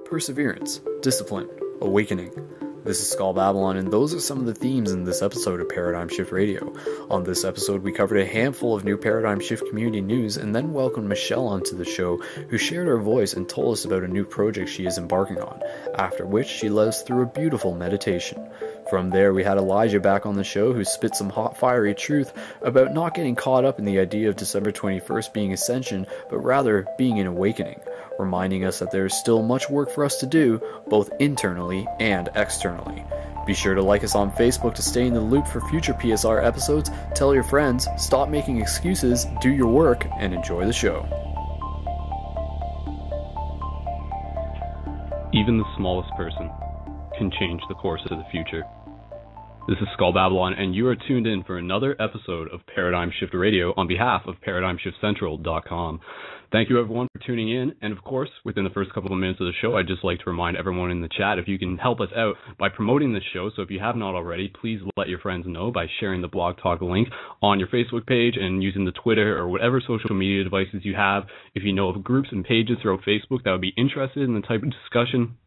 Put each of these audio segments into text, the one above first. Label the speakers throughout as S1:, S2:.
S1: perseverance, discipline, awakening. This is Skull Babylon, and those are some of the themes in this episode of Paradigm Shift Radio. On this episode, we covered a handful of new Paradigm Shift community news, and then welcomed Michelle onto the show, who shared her voice and told us about a new project she is embarking on, after which she led us through a beautiful meditation. From there, we had Elijah back on the show, who spit some hot, fiery truth about not getting caught up in the idea of December 21st being Ascension, but rather being an awakening, reminding us that there is still much work for us to do, both internally and externally. Be sure to like us on Facebook to stay in the loop for future PSR episodes, tell your friends, stop making excuses, do your work, and enjoy the show.
S2: Even the smallest person can change the course of the future. This is Skull Babylon, and you are tuned in for another episode of Paradigm Shift Radio on behalf of ParadigmShiftCentral.com. Thank you, everyone, for tuning in. And, of course, within the first couple of minutes of the show, I'd just like to remind everyone in the chat if you can help us out by promoting this show. So if you have not already, please let your friends know by sharing the Blog Talk link on your Facebook page and using the Twitter or whatever social media devices you have. If you know of groups and pages throughout Facebook that would be interested in the type of discussion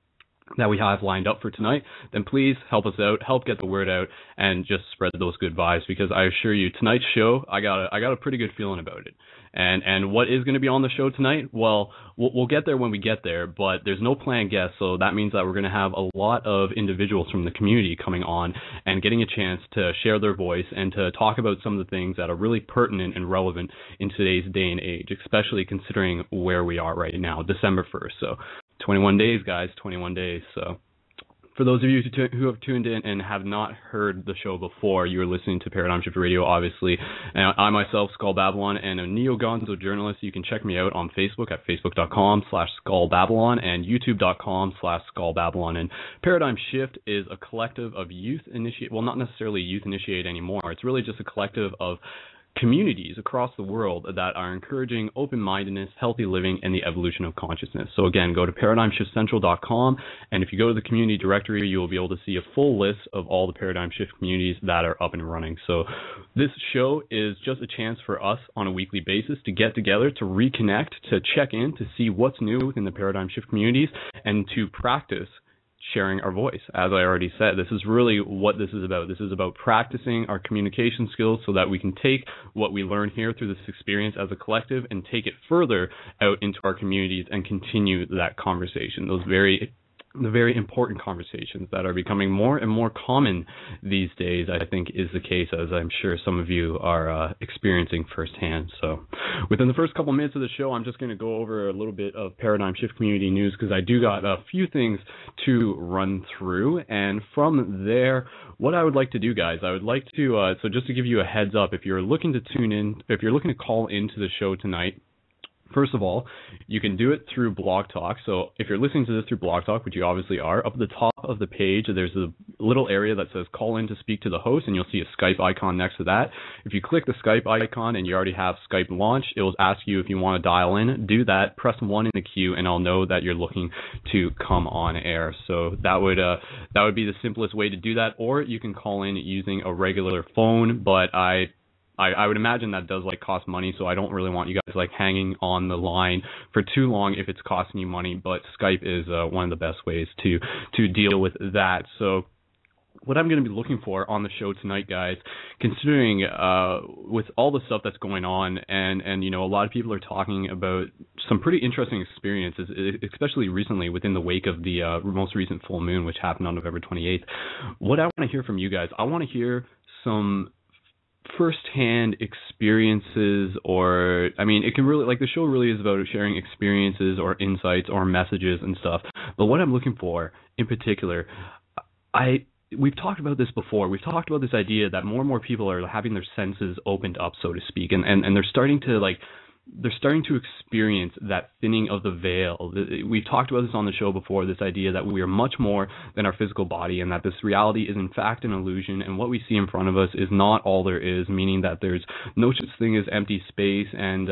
S2: that we have lined up for tonight, then please help us out, help get the word out, and just spread those good vibes, because I assure you, tonight's show, I got a pretty good feeling about it. And what is going to be on the show tonight? Well, we'll get there when we get there, but there's no planned guests, so that means that we're going to have a lot of individuals from the community coming on and getting a chance to share their voice and to talk about some of the things that are really pertinent and relevant in today's day and age, especially considering where we are right now, December 1st. So 21 days, guys, 21 days. So for those of you who have tuned in and have not heard the show before, you are listening to Paradigm Shift Radio, obviously. And I myself, Skull Babylon, and a neo-gonzo journalist. You can check me out on Facebook at facebook.com/SkullBabylon and youtube.com/SkullBabylon. And Paradigm Shift is a collective of not necessarily youth initiate anymore. It's really just a collective of communities across the world that are encouraging open-mindedness, healthy living, and the evolution of consciousness. So again, go to ParadigmShiftCentral.com, and if you go to the community directory, you will be able to see a full list of all the Paradigm Shift communities that are up and running. So this show is just a chance for us on a weekly basis to get together, to reconnect, to check in, to see what's new within the Paradigm Shift communities, and to practice sharing our voice. As I already said, this is really what this is about. This is about practicing our communication skills so that we can take what we learn here through this experience as a collective and take it further out into our communities and continue that conversation, the very important conversations that are becoming more and more common these days, I think, is the case, as I'm sure some of you are experiencing firsthand. So within the first couple minutes of the show, I'm just going to go over a little bit of Paradigm Shift community news, because I do got a few things to run through. And from there, what I would like to do, guys, I would like to, so just to give you a heads up, if you're looking to tune in, if you're looking to call into the show tonight, first of all, you can do it through Blog Talk. So if you're listening to this through Blog Talk, which you obviously are, up at the top of the page, there's a little area that says call in to speak to the host, and you'll see a Skype icon next to that. If you click the Skype icon and you already have Skype launched, it will ask you if you want to dial in. Do that, press 1 in the queue, and I'll know that you're looking to come on air. So that would be the simplest way to do that, or you can call in using a regular phone, but I would imagine that does cost money, so I don't really want you guys hanging on the line for too long if it's costing you money. But Skype is one of the best ways to deal with that. So what I'm going to be looking for on the show tonight, guys, considering with all the stuff that's going on, and a lot of people are talking about some pretty interesting experiences, especially recently within the wake of the most recent full moon, which happened on November 28th. What I want to hear from you guys, I want to hear some first-hand experiences, or it can really, the show really is about sharing experiences or insights or messages and stuff. But what I'm looking for in particular, we've talked about this before. We've talked about this idea that more and more people are having their senses opened up, so to speak, and they're starting to experience that thinning of the veil. We've talked about this on the show before, this idea that we are much more than our physical body, and that this reality is in fact an illusion, and what we see in front of us is not all there is, meaning that there's no such thing as empty space, and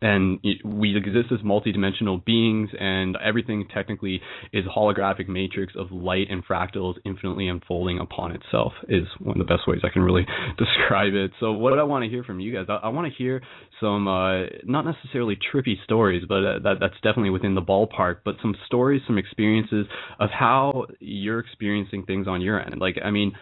S2: And we exist as multidimensional beings, and everything technically is a holographic matrix of light and fractals infinitely unfolding upon itself, is one of the best ways I can really describe it. So what I want to hear from you guys, I want to hear some, not necessarily trippy stories, but that's definitely within the ballpark, but some stories, some experiences of how you're experiencing things on your end. Like, I mean,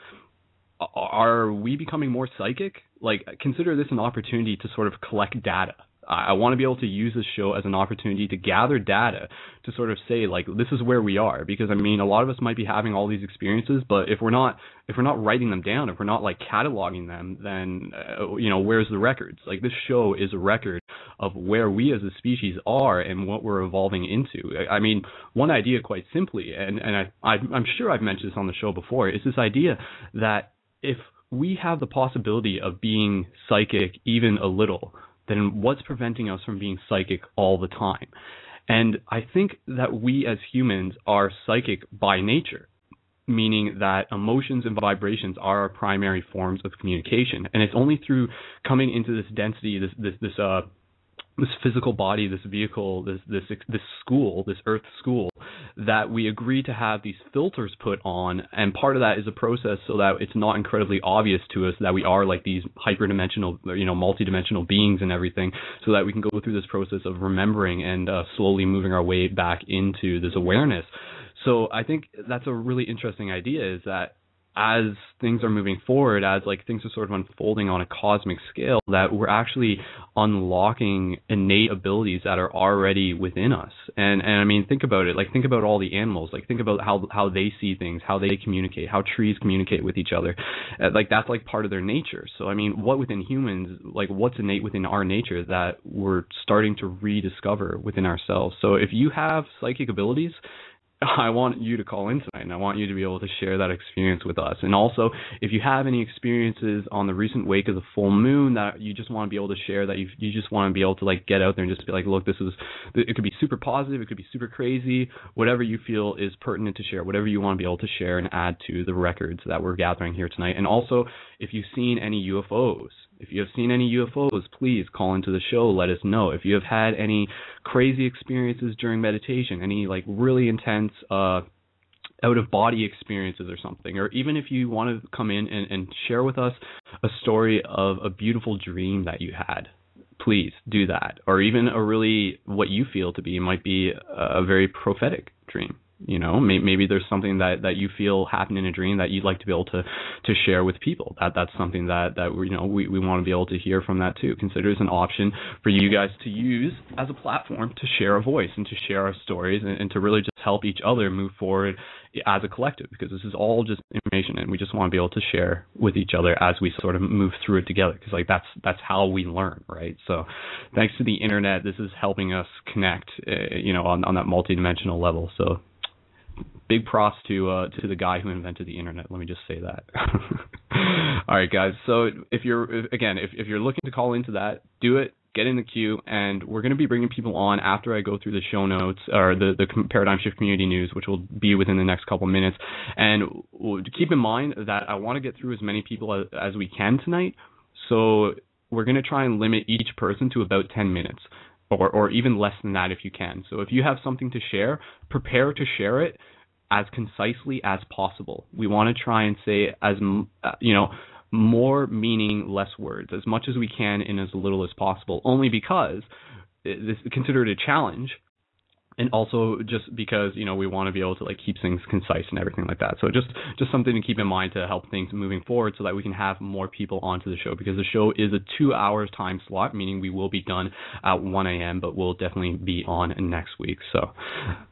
S2: are we becoming more psychic? Like, consider this an opportunity to sort of collect data. I want to be able to use this show as an opportunity to gather data to sort of say, like, this is where we are. Because, I mean, a lot of us might be having all these experiences, but if we're not writing them down, if we're not, like, cataloging them, then, where's the records? Like, this show is a record of where we as a species are and what we're evolving into. I mean, one idea quite simply, and I'm sure I've mentioned this on the show before, is this idea that if we have the possibility of being psychic even a little, then what's preventing us from being psychic all the time? And I think that we as humans are psychic by nature, meaning that emotions and vibrations are our primary forms of communication. And it's only through coming into this density, this physical body, this vehicle, this school, this earth school, that we agree to have these filters put on. And part of that is a process so that it's not incredibly obvious to us that we are like these hyperdimensional, multidimensional beings and everything, so that we can go through this process of remembering and slowly moving our way back into this awareness. So I think that's a really interesting idea, is that as things are moving forward, as like things are sort of unfolding on a cosmic scale, that we're actually unlocking innate abilities that are already within us. And I mean, think about it. Like, think about all the animals. Like, think about how they see things, how they communicate, how trees communicate with each other. Like, that's like part of their nature. So I mean, what within humans, like what's innate within our nature that we're starting to rediscover within ourselves. So if you have psychic abilities, I want you to call in tonight, and I want you to be able to share that experience with us. And also, if you have any experiences on the recent wake of the full moon that you just want to be able to share, that you just want to be able to like get out there and just be like, look, it could be super positive, it could be super crazy, whatever you feel is pertinent to share, whatever you want to be able to share and add to the records that we're gathering here tonight. And also, if you've seen any UFOs, please call into the show. Let us know. If you have had any crazy experiences during meditation, any like really intense out-of-body experiences or something, or even if you want to come in and share with us a story of a beautiful dream that you had, please do that. Or even a really, what you feel to be, might be a very prophetic dream. Maybe there's something that you feel happened in a dream that you'd like to be able to share with people. That's something that we want to be able to hear from that too. Consider it as an option for you guys to use as a platform to share a voice and to share our stories and to really just help each other move forward as a collective, because this is all just information and we just want to be able to share with each other as we sort of move through it together, because like that's how we learn, right? So thanks to the internet, this is helping us connect on that multidimensional level. So big props to the guy who invented the internet. Let me just say that. All right, guys. So if you're looking to call into that, do it. Get in the queue, and we're going to be bringing people on after I go through the show notes or the Paradigm Shift Community News, which will be within the next couple minutes. And keep in mind that I want to get through as many people as we can tonight. So we're going to try and limit each person to about 10 minutes. Or even less than that if you can. So if you have something to share, prepare to share it as concisely as possible. We want to try and say more meaning, less words, as much as we can in as little as possible, only because consider it a challenge. And also just because, we want to be able to like keep things concise and everything like that. So just something to keep in mind to help things moving forward so that we can have more people onto the show, because the show is a 2 hours time slot, meaning we will be done at 1 a.m., but we'll definitely be on next week. So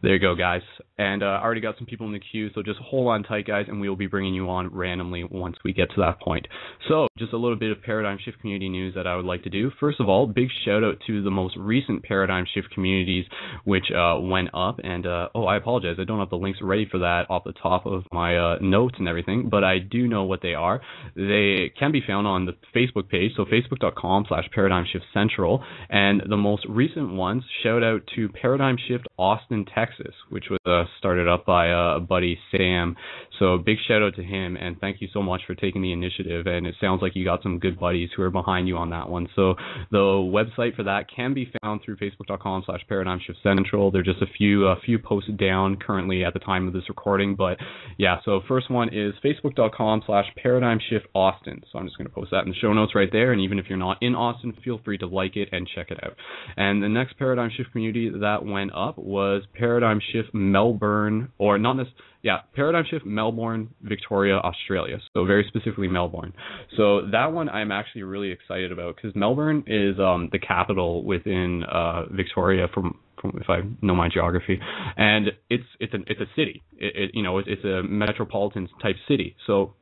S2: there you go, guys. And I already got some people in the queue, so just hold on tight, guys, and we will be bringing you on randomly once we get to that point. So just a little bit of Paradigm Shift community news that I would like to do. First of all, big shout out to the most recent Paradigm Shift communities, which went up, and I apologize, I don't have the links ready for that off the top of my notes and everything, but I do know what they are. They can be found on the Facebook page, so facebook.com/Paradigm Shift Central, and the most recent ones, shout out to Paradigm Shift Austin, Texas. Texas, which was started up by a buddy, Sam. So big shout out to him, and thank you so much for taking the initiative. And it sounds like you got some good buddies who are behind you on that one. So the website for that can be found through facebook.com/ParadigmShiftCentral. There's just a few posts down currently at the time of this recording. But yeah, so first one is facebook.com/ParadigmShiftAustin. So I'm just going to post that in the show notes right there. And even if you're not in Austin, feel free to like it and check it out. And the next Paradigm Shift community that went up was Paradigm Shift Melbourne, or not necessarily, yeah, Paradigm Shift Melbourne, Victoria, Australia. So very specifically Melbourne. So that one I'm actually really excited about because Melbourne is the capital within Victoria from if I know my geography, and it's a city. It's a metropolitan type city. So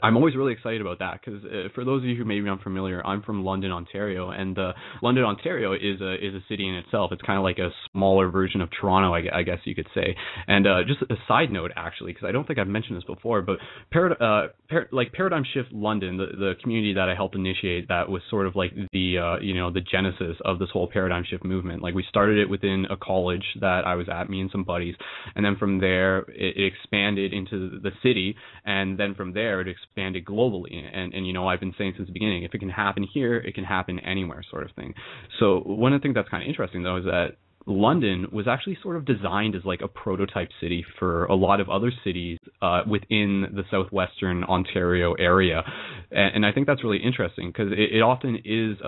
S2: I'm always really excited about that because for those of you who may be unfamiliar, I'm from London, Ontario, and London, Ontario is a city in itself. It's kind of like a smaller version of Toronto, I guess you could say. And just a side note, actually, because I don't think I've mentioned this before, but Paradigm Shift London, the community that I helped initiate, that was sort of like the genesis of this whole paradigm shift movement. Like we started it within a college that I was at, me and some buddies, and then from there it expanded into the city, and then from there it expanded globally. And I've been saying since the beginning, if it can happen here, it can happen anywhere, sort of thing. So one of the things that's kind of interesting though is that London was actually sort of designed as like a prototype city for a lot of other cities within the southwestern Ontario area. And I think that's really interesting because it often is,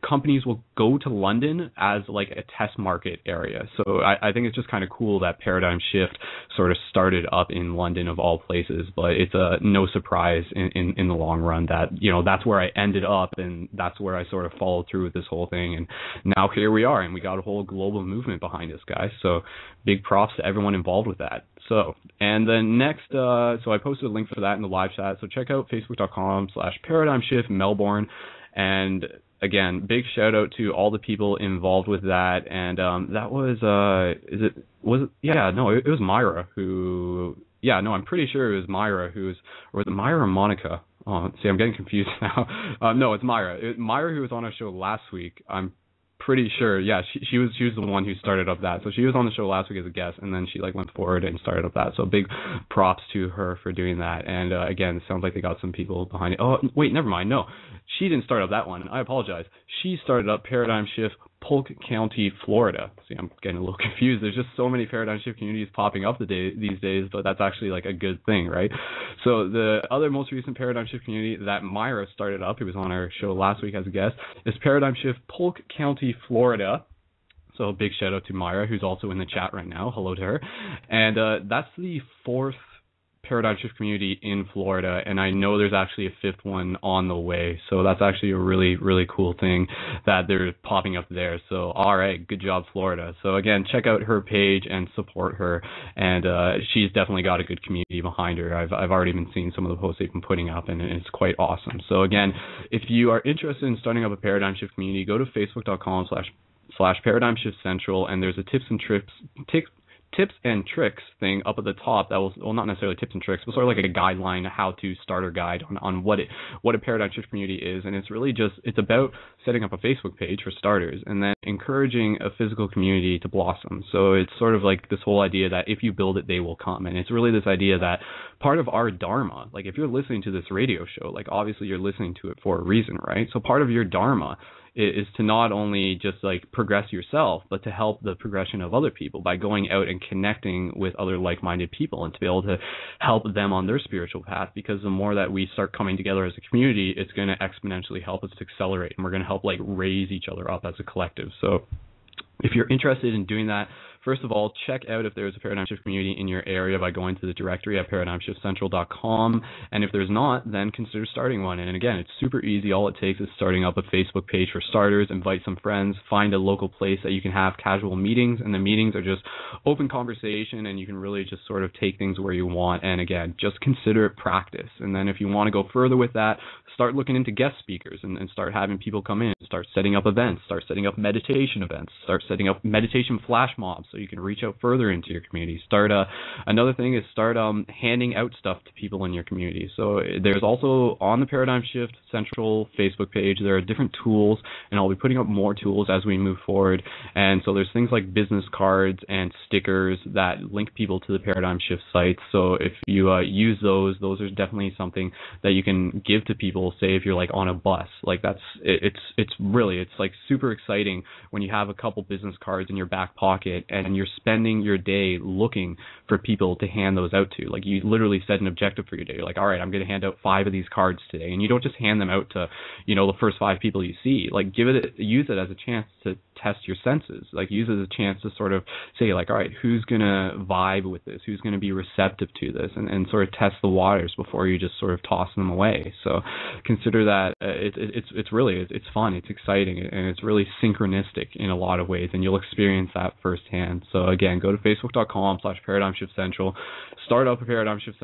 S2: companies will go to London as like a test market area. So I think it's just kind of cool that Paradigm Shift sort of started up in London of all places, but it's no surprise in the long run that, that's where I ended up, and that's where I sort of followed through with this whole thing. And now here we are, and we got a whole global movement behind us, guys. So big props to everyone involved with that. So, and then next, so I posted a link for that in the live chat. So check out facebook.com/ParadigmShift Melbourne. And again, big shout out to all the people involved with that. And that was, it was Myra who, I'm pretty sure it was Myra or was it Myra or Monica? Oh, see, I'm getting confused now. No, it's Myra. Myra who was on our show last week. I'm pretty sure, she was the one who started up that. So she was on the show last week as a guest, and then she went forward and started up that. So big props to her for doing that. And again, it sounds like they got some people behind it. Oh, wait, never mind. No, she didn't start up that one. I apologize. She started up Paradigm Shift Polk County, Florida. See, I'm getting a little confused. There's just so many Paradigm Shift communities popping up these days, but that's actually like a good thing, right? So the other most recent Paradigm Shift community that Myra started up, who was on our show last week as a guest, is Paradigm Shift Polk County, Florida. So a big shout out to Myra, who's also in the chat right now. Hello to her. And that's the fourth Paradigm Shift community in Florida, and I know there's actually a fifth one on the way. So that's actually a really, really cool thing that they're popping up there. So all right, good job, Florida. So again, check out her page and support her. And she's definitely got a good community behind her. I've already been seeing some of the posts they've been putting up, and it's quite awesome. So again, if you are interested in starting up a Paradigm Shift community, go to facebook.com/Paradigm Shift Central, and there's a tips and tricks thing up at the top that will, well, not necessarily tips and tricks, but sort of like a guideline, how-to starter guide on what a Paradigm Shift community is. And it's really just, it's about setting up a Facebook page for starters, and then encouraging a physical community to blossom. So it's sort of like this whole idea that if you build it, they will come. And it's really this idea that part of our dharma, like if you're listening to this radio show, like obviously you're listening to it for a reason, right? So part of your dharma is to not only just like progress yourself, but to help the progression of other people by going out and connecting with other like-minded people, and to be able to help them on their spiritual path. Because the more that we start coming together as a community, it's going to exponentially help us to accelerate, and we're going to help like raise each other up as a collective. So if you're interested in doing that, first of all, check out if there's a Paradigm Shift community in your area by going to the directory at ParadigmShiftCentral.com. And if there's not, then consider starting one. And again, it's super easy. All it takes is starting up a Facebook page for starters, invite some friends, find a local place that you can have casual meetings. And the meetings are just open conversation, and you can really just sort of take things where you want. And again, just consider it practice. And then if you want to go further with that, start looking into guest speakers and start having people come in, start setting up events, start setting up meditation events, start setting up meditation flash mobs, so you can reach out further into your community. Another thing is start handing out stuff to people in your community. So there's also on the Paradigm Shift Central Facebook page, there are different tools, and I'll be putting up more tools as we move forward. And so there's things like business cards and stickers that link people to the Paradigm Shift site. So if you use those are definitely something that you can give to people. Say if you're like on a bus, like it's like super exciting when you have a couple business cards in your back pocket and you're spending your day looking for people to hand those out to. Like you literally set an objective for your day. You're like, all right, I'm going to hand out 5 of these cards today, and you don't just hand them out to, the first 5 people you see. Like use it as a chance to test your senses. Like use it as a chance to sort of say like, all right, who's going to vibe with this? Who's going to be receptive to this? And sort of test the waters before you just sort of toss them away. So consider that it's fun, it's exciting, and it's really synchronistic in a lot of ways, and you'll experience that firsthand. So again, go to facebook.com/ParadigmShiftCentral, start up a Paradigm Shift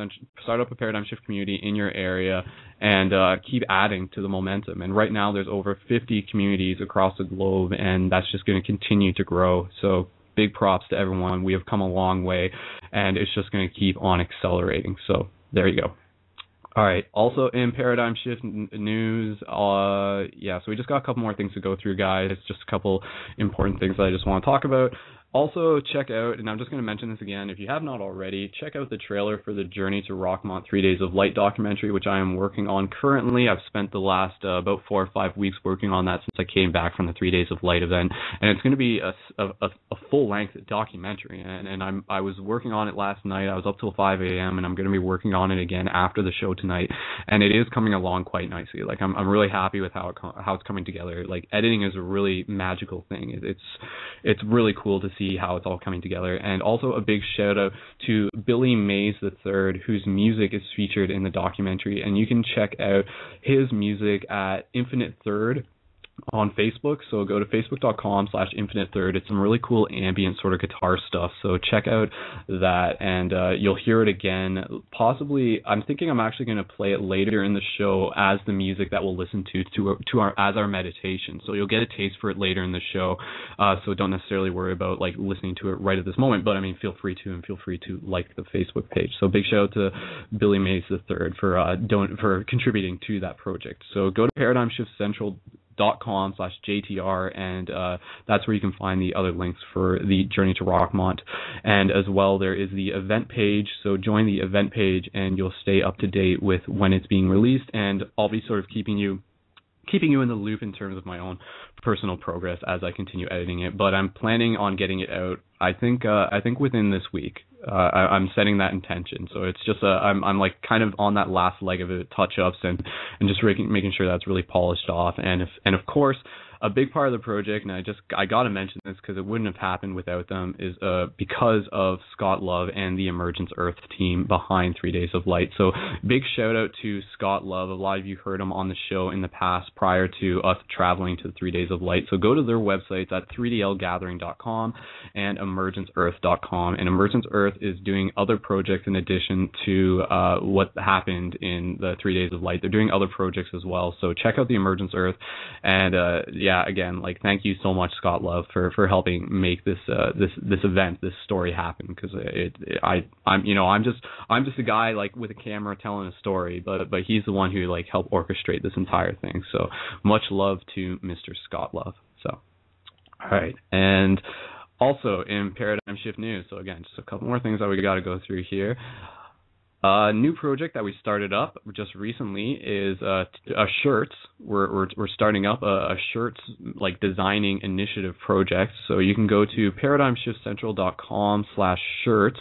S2: community in your area, and keep adding to the momentum. And right now there's over 50 communities across the globe, and that's just going to continue to grow. So big props to everyone. We have come a long way, and it's just going to keep on accelerating. So there you go. All right. Also in Paradigm Shift news, so we just got a couple more things to go through, guys. It's just a couple important things that I just want to talk about. Also, check out, and I'm just going to mention this again, if you have not already, check out the trailer for the Journey to Rockmont 3 Days of Light documentary, which I am working on currently. I've spent the last about 4 or 5 weeks working on that since I came back from the 3 Days of Light event, and it's going to be a full-length documentary, and I was working on it last night. I was up till 5 a.m., and I'm going to be working on it again after the show tonight, and it is coming along quite nicely. Like, I'm really happy with how it's coming together. Like, editing is a really magical thing. It's really cool to see how it's all coming together. And also a big shout out to Billy Mays III, whose music is featured in the documentary, and you can check out his music at Infinite Third on Facebook. So go to facebook.com/infinitethird. It's some really cool ambient sort of guitar stuff. So check out that, and you'll hear it again. Possibly, I'm thinking I'm actually going to play it later in the show as the music that we'll listen as our meditation. So you'll get a taste for it later in the show. So don't necessarily worry about like listening to it right at this moment. But I mean, feel free to like the Facebook page. So big shout out to Billy Mays III for contributing to that project. So go to ParadigmShiftCentral.com/JTR, and that's where you can find the other links for the Journey to Rockmont. And as well, there is the event page, so join the event page and you'll stay up to date with when it's being released, and I'll be sort of keeping you in the loop in terms of my own personal progress as I continue editing it. But I'm planning on getting it out, I think within this week. I'm setting that intention. So it's just I'm like kind of on that last leg of it, touch-ups and just making sure that's really polished off. And of course, a big part of the project, and I got to mention this because it wouldn't have happened without them, is because of Scott Love and the Emergence Earth team behind 3 Days of Light. So big shout out to Scott Love. A lot of you heard him on the show in the past prior to us traveling to the 3 Days of Light. So go to their websites at 3dlgathering.com and emergenceearth.com. And Emergence Earth is doing other projects in addition to what happened in the 3 Days of Light. They're doing other projects as well. So check out the Emergence Earth, and again, like, thank you so much, Scott Love, for helping make this event, this story happen. Because I'm just a guy like with a camera telling a story, but he's the one who like helped orchestrate this entire thing. So much love to Mr. Scott Love. So, all right, and also in Paradigm Shift news. So again, just a couple more things that we got to go through here. A new project that we started up just recently is a shirts. We're starting up a shirts like designing initiative project. So you can go to ParadigmShiftCentral.com/shirts,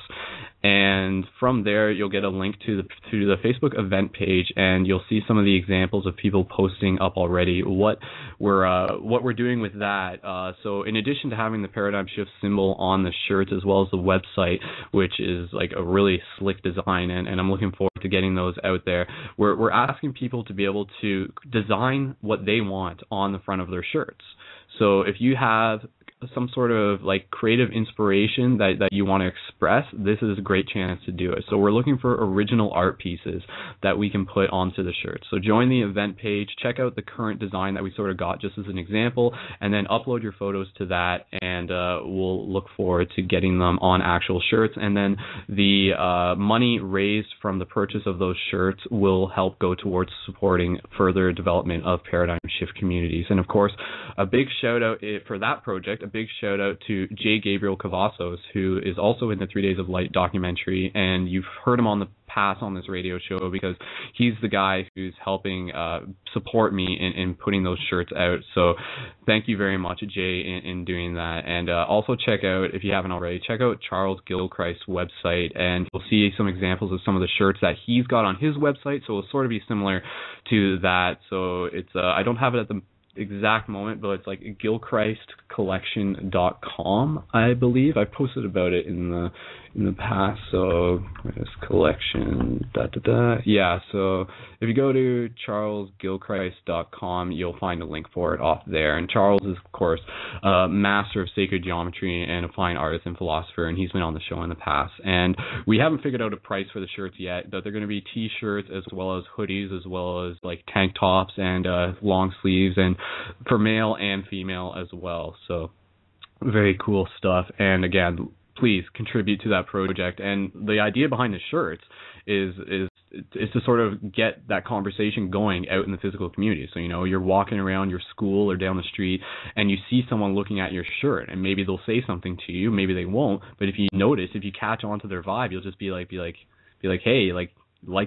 S2: and from there you'll get a link to the Facebook event page, and you'll see some of the examples of people posting up already what we're doing with that. So in addition to having the Paradigm Shift symbol on the shirts as well as the website, which is like a really slick design, and I'm looking forward to getting those out there. We're asking people to be able to design what they want on the front of their shirts. So if you have some sort of like creative inspiration that you want to express, this is a great chance to do it. So we're looking for original art pieces that we can put onto the shirt. So join the event page, check out the current design that we sort of got just as an example, and then upload your photos to that, and we'll look forward to getting them on actual shirts. And then the money raised from the purchase of those shirts will help go towards supporting further development of Paradigm Shift communities. And of course, a big shout out for that project, a big shout out to J. Gabriel Cavazos, who is also in the 3 Days of Light documentary, and you've heard him on the past on this radio show because he's the guy who's helping support me in putting those shirts out. So thank you very much, Jay, in doing that. And also check out, if you haven't already, check out Charles Gilchrist's website, and you'll see some examples of some of the shirts that he's got on his website. So it'll sort of be similar to that. So it's I don't have it at the exact moment, but it's like gilchristcollection.com, I believe. I posted about it in the past. So this collection yeah, so if you go to charlesgilchrist.com, you'll find a link for it off there. And Charles is, of course, a master of sacred geometry and a fine artist and philosopher, and he's been on the show in the past. And we haven't figured out a price for the shirts yet, but they're going to be t-shirts as well as hoodies, as well as like tank tops and long sleeves, and for male and female as well. So very cool stuff. And again, please contribute to that project. And the idea behind the shirts is to sort of get that conversation going out in the physical community. So, you know, you're walking around your school or down the street and you see someone looking at your shirt, and maybe they'll say something to you, maybe they won't, but if you notice, if you catch on to their vibe, you'll just be like, hey, like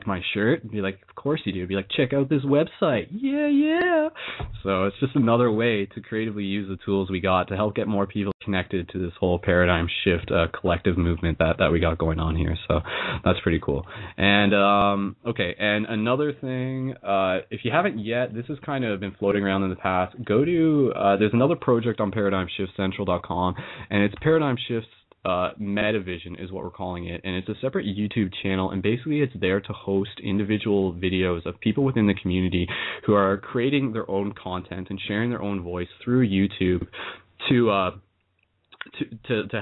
S2: my shirt? Be like, of course you do. Be like, check out this website. Yeah. So it's just another way to creatively use the tools we got to help get more people connected to this whole paradigm shift collective movement that we got going on here. So that's pretty cool. And okay, and another thing, if you haven't yet, this has kind of been floating around in the past, go to there's another project on ParadigmShiftCentral.com, and it's Paradigm Shift Metavision is what we're calling it, and it's a separate YouTube channel, and basically it's there to host individual videos of people within the community who are creating their own content and sharing their own voice through YouTube to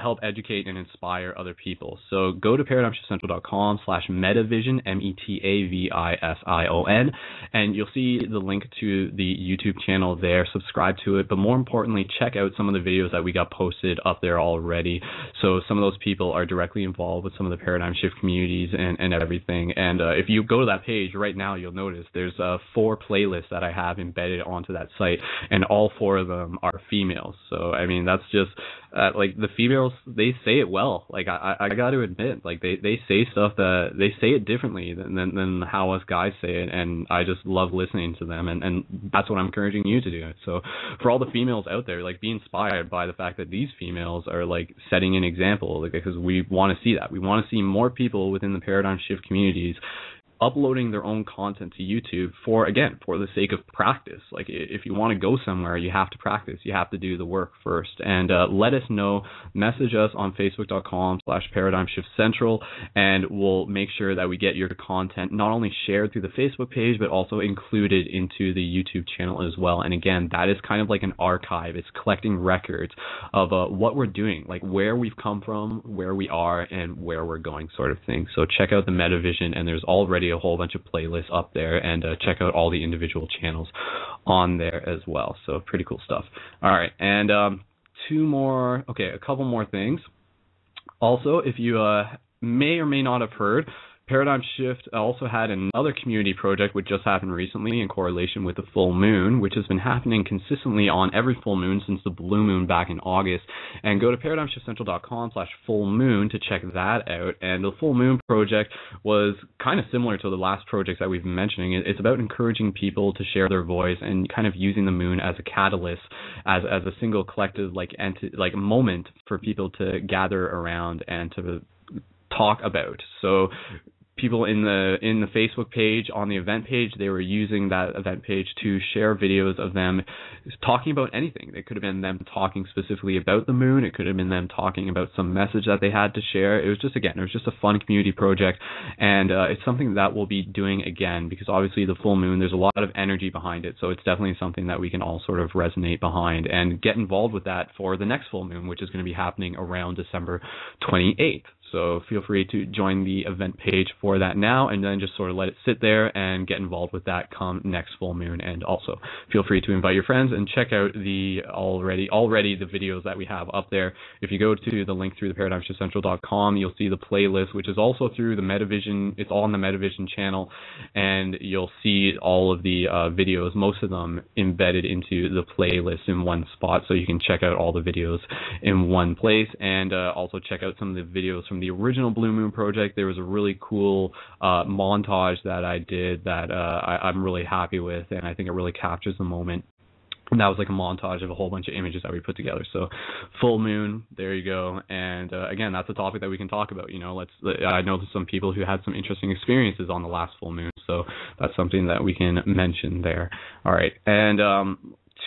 S2: help educate and inspire other people. So go to ParadigmShiftCentral.com/metavision, METAVISION, and you'll see the link to the YouTube channel there. Subscribe to it, but more importantly, check out some of the videos that we got posted up there already. So some of those people are directly involved with some of the Paradigm Shift communities and everything. And if you go to that page right now, you'll notice there's 4 playlists that I have embedded onto that site, and all 4 of them are females. So, I mean, that's just... like the females, they say it well. Like I got to admit, like they say stuff that they say it differently than how us guys say it, and I just love listening to them, and that's what I'm encouraging you to do. So for all the females out there, like, be inspired by the fact that these females are like setting an example, like, because we want to see that. We want to see more people within the Paradigm Shift communities uploading their own content to YouTube for the sake of practice. Like, if you want to go somewhere, you have to practice. You have to do the work first. And let us know. Message us on Facebook.com/ParadigmShiftCentral, and we'll make sure that we get your content not only shared through the Facebook page, but also included into the YouTube channel as well. And again, that is kind of like an archive. It's collecting records of what we're doing, like where we've come from, where we are, and where we're going, sort of thing. So check out the Metavision, and there's already a whole bunch of playlists up there, and check out all the individual channels on there as well. So pretty cool stuff. All right, and a couple more things. Also, if you may or may not have heard, Paradigm Shift also had another community project which just happened recently in correlation with the full moon, which has been happening consistently on every full moon since the blue moon back in August. And go to ParadigmShiftCentral.com/full-moon to check that out. And the full moon project was kind of similar to the last projects that we've been mentioning. It's about encouraging people to share their voice and kind of using the moon as a catalyst, as a single collective like moment for people to gather around and to talk about. So people in the Facebook page, on the event page, they were using that event page to share videos of them talking about anything. It could have been them talking specifically about the moon. It could have been them talking about some message that they had to share. It was just a fun community project, and it's something that we'll be doing again, because obviously the full moon, there's a lot of energy behind it, so it's definitely something that we can all sort of resonate behind and get involved with that for the next full moon, which is going to be happening around December 28th. So feel free to join the event page for that now, and then just sort of let it sit there and get involved with that come next full moon. And also feel free to invite your friends and check out the already the videos that we have up there. If you go to the link through the ParadigmShiftCentral.com, you'll see the playlist, which is also through the Metavision. It's all on the Metavision channel, and you'll see all of the videos, most of them embedded into the playlist in one spot, so you can check out all the videos in one place, and also check out some of the videos from the original Blue Moon project. There was a really cool montage that I did that I'm really happy with, and I think it really captures the moment. And that was like a montage of a whole bunch of images that we put together. So full moon, there you go. And again, that's a topic that we can talk about. I know there's some people who had some interesting experiences on the last full moon, so that's something that we can mention there. All right, and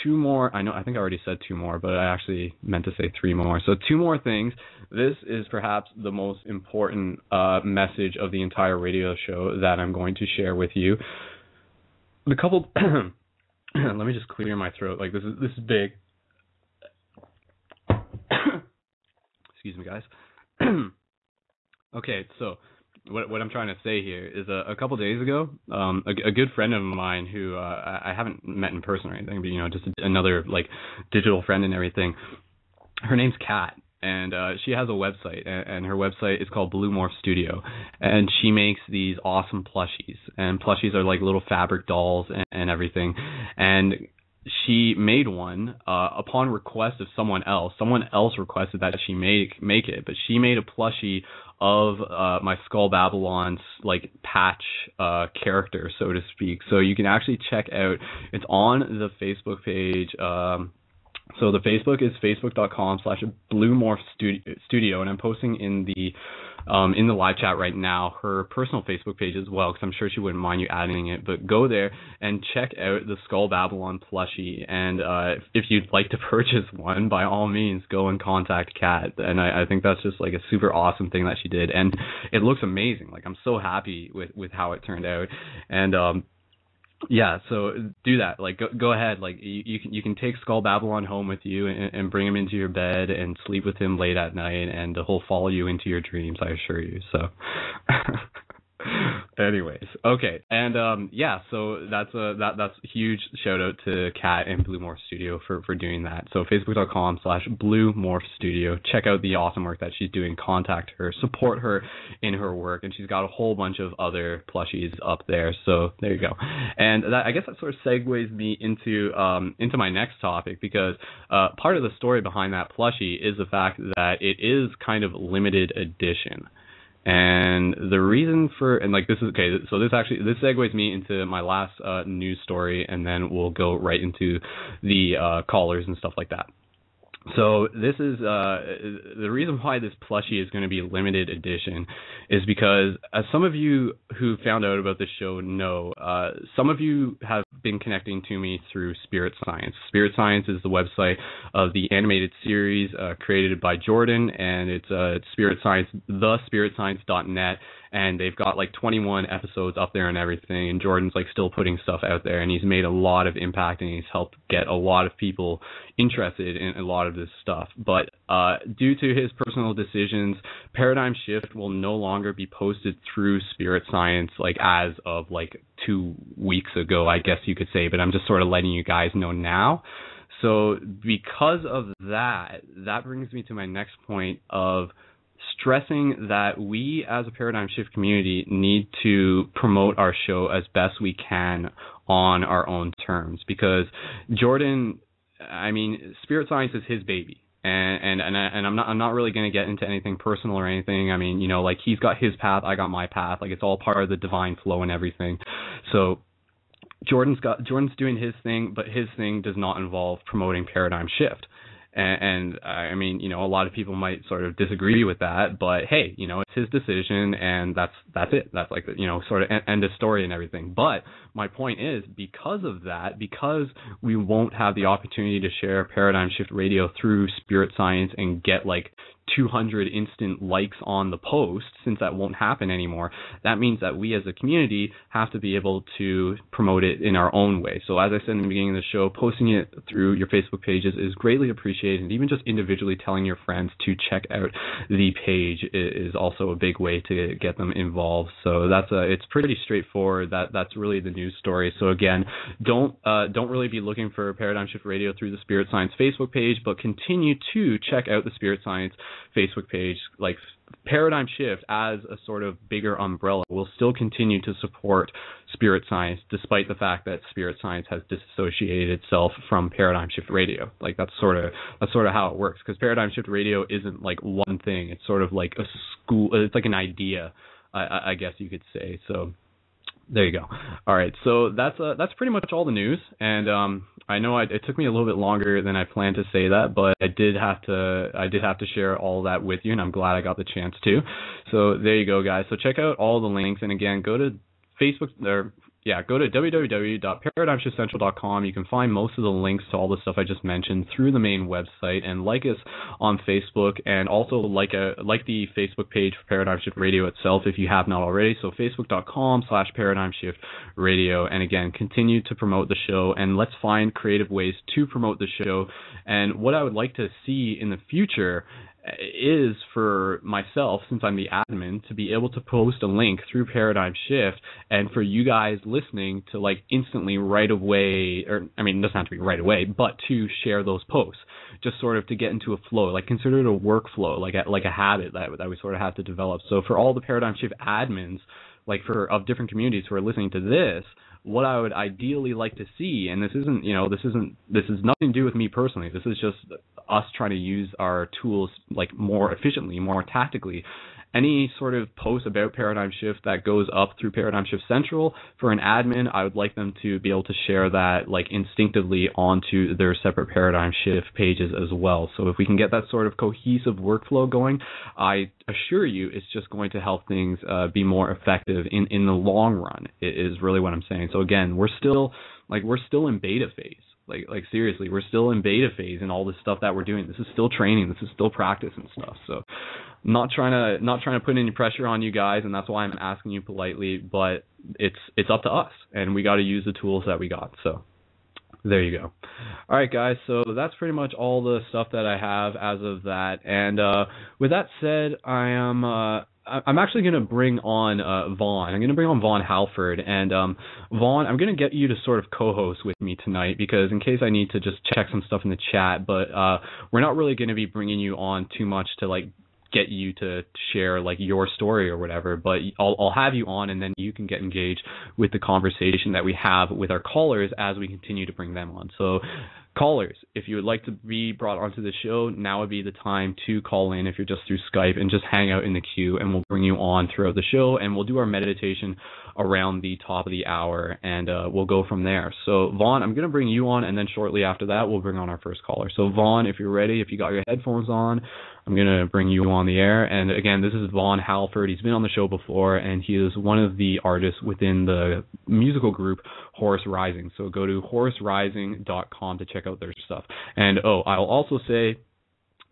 S2: two more. I think I already said two more, but I actually meant to say three more. So two more things. This is perhaps the most important message of the entire radio show that I'm going to share with you. The couple. Let me just clear my throat. Like this is big. Excuse me, guys. Okay, so what I'm trying to say here is a couple days ago, a good friend of mine who I haven't met in person or anything, but just another like digital friend and everything. Her name's Kat, and she has a website, and her website is called Blue Morph Studio, and she makes these awesome plushies, and plushies are like little fabric dolls and everything, and she made one upon request of someone else. Someone else requested that she make it, but she made a plushie of my Skull Babylon's like patch character, so to speak. So you can actually check out. It's on the Facebook page. So the Facebook is facebook.com/bluemorphstudio, and I'm posting in the live chat right now her personal Facebook page as well, because I'm sure she wouldn't mind you adding it. But go there and check out the Skull Babylon plushie, and if you'd like to purchase one, by all means, go and contact Kat. And I think that's just like a super awesome thing that she did, and it looks amazing. Like I'm so happy with how it turned out, and yeah, so do that. Like, go ahead. Like, you can take Skull Babylon home with you and bring him into your bed and sleep with him late at night, and he'll follow you into your dreams, I assure you. So, anyways, okay, and yeah, so that's a huge shout out to Kat and Blue Morph Studio for doing that. So facebook.com/Blue Morph Studio. Check out the awesome work that she's doing. Contact her, support her in her work, and she's got a whole bunch of other plushies up there. So there you go. And I guess that sort of segues me into my next topic, because part of the story behind that plushie is the fact that it is kind of limited edition. And the reason for, and like this is, okay, so this segues me into my last news story, and then we'll go right into the callers and stuff like that. So this is the reason why this plushie is going to be limited edition is because, as some of you who found out about this show know, some of you have been connecting to me through Spirit Science. Spirit Science is the website of the animated series created by Jordan, and it's Spirit Science, thespiritscience.net. And they've got like 21 episodes up there and everything. And Jordan's like still putting stuff out there, and he's made a lot of impact, and he's helped get a lot of people interested in a lot of this stuff. But due to his personal decisions, Paradigm Shift will no longer be posted through Spirit Science, like as of like 2 weeks ago, I guess you could say. But I'm just sort of letting you guys know now. So because of that brings me to my next point of stressing that we as a Paradigm Shift community need to promote our show as best we can on our own terms, because Jordan, I mean, Spirit Science is his baby. And I'm not really going to get into anything personal or anything. I mean, like he's got his path, I got my path. Like it's all part of the divine flow and everything. So Jordan's doing his thing, but his thing does not involve promoting Paradigm Shift. And I mean, you know, a lot of people might sort of disagree with that, but hey, you know, it's his decision, and that's it. That's like, you know, sort of end of story and everything. But my point is, because of that, because we won't have the opportunity to share Paradigm Shift Radio through Spirit Science and get like 200 instant likes on the post, since that won't happen anymore, that means that we as a community have to be able to promote it in our own way. So as I said in the beginning of the show, posting it through your Facebook pages is greatly appreciated, and even just individually telling your friends to check out the page is also a big way to get them involved. So it's pretty straightforward. That's really the news story. So again, don't really be looking for Paradigm Shift Radio through the Spirit Science Facebook page, but continue to check out the Spirit Science Facebook page. Like, Paradigm Shift as a sort of bigger umbrella will still continue to support Spirit Science, despite the fact that Spirit Science has disassociated itself from Paradigm Shift Radio. Like, that's sort of how it works, because Paradigm Shift Radio isn't like one thing. It's sort of like a school. It's like an idea, I guess you could say. So there you go. All right, so that's pretty much all the news, and I know it took me a little bit longer than I planned to say that, but I did have to share all that with you, and I'm glad I got the chance to. So there you go, guys. So check out all the links, and again, go to Facebook, go to www.paradigmshiftcentral.com. You can find most of the links to all the stuff I just mentioned through the main website, and like us on Facebook, and also like the Facebook page for Paradigm Shift Radio itself if you have not already. So facebook.com/Paradigm Shift Radio, and again, continue to promote the show, and let's find creative ways to promote the show. And what I would like to see in the future is for myself, since I'm the admin, to be able to post a link through Paradigm Shift, and for you guys listening to like instantly right away, or I mean, it doesn't have to be right away, but to share those posts, just sort of to get into a flow, like consider it a workflow, like a habit that we sort of have to develop. So for all the Paradigm Shift admins, like of different communities who are listening to this, what I would ideally like to see, and this is nothing to do with me personally. This is just us trying to use our tools like more efficiently, more tactically. Any sort of post about Paradigm Shift that goes up through Paradigm Shift Central, for an admin, I would like them to be able to share that like instinctively onto their separate Paradigm Shift pages as well. So if we can get that sort of cohesive workflow going, I assure you it's just going to help things be more effective in the long run, is really what I'm saying. So again, we're still in beta phase. Like seriously, we're still in beta phase, and all this stuff that we're doing, this is still training, this is still practice and stuff. So not trying to put any pressure on you guys, and that's why I'm asking you politely, but it's up to us, and we got to use the tools that we got. So there you go. All right, guys, so that's pretty much all the stuff that I have as of that. And with that said, I'm actually going to bring on Vaughn. I'm going to bring on Vaughn Halford. And Vaughn, I'm going to get you to sort of co-host with me tonight, because in case I need to just check some stuff in the chat, but we're not really going to be bringing you on too much to like get you to share like your story or whatever, but I'll have you on, and then you can get engaged with the conversation that we have with our callers as we continue to bring them on. So callers, if you would like to be brought onto the show, now would be the time to call in if you're just through Skype, and just hang out in the queue, and we'll bring you on throughout the show, and we'll do our meditation around the top of the hour, and we'll go from there. So Vaughn, I'm going to bring you on, and then shortly after that, we'll bring on our first caller. So Vaughn, if you're ready, if you got your headphones on, I'm going to bring you on the air. And again, this is Vaughn Halford. He's been on the show before, and he is one of the artists within the musical group Horus Rising. So go to horusrising.com to check out their stuff. And I'll also say,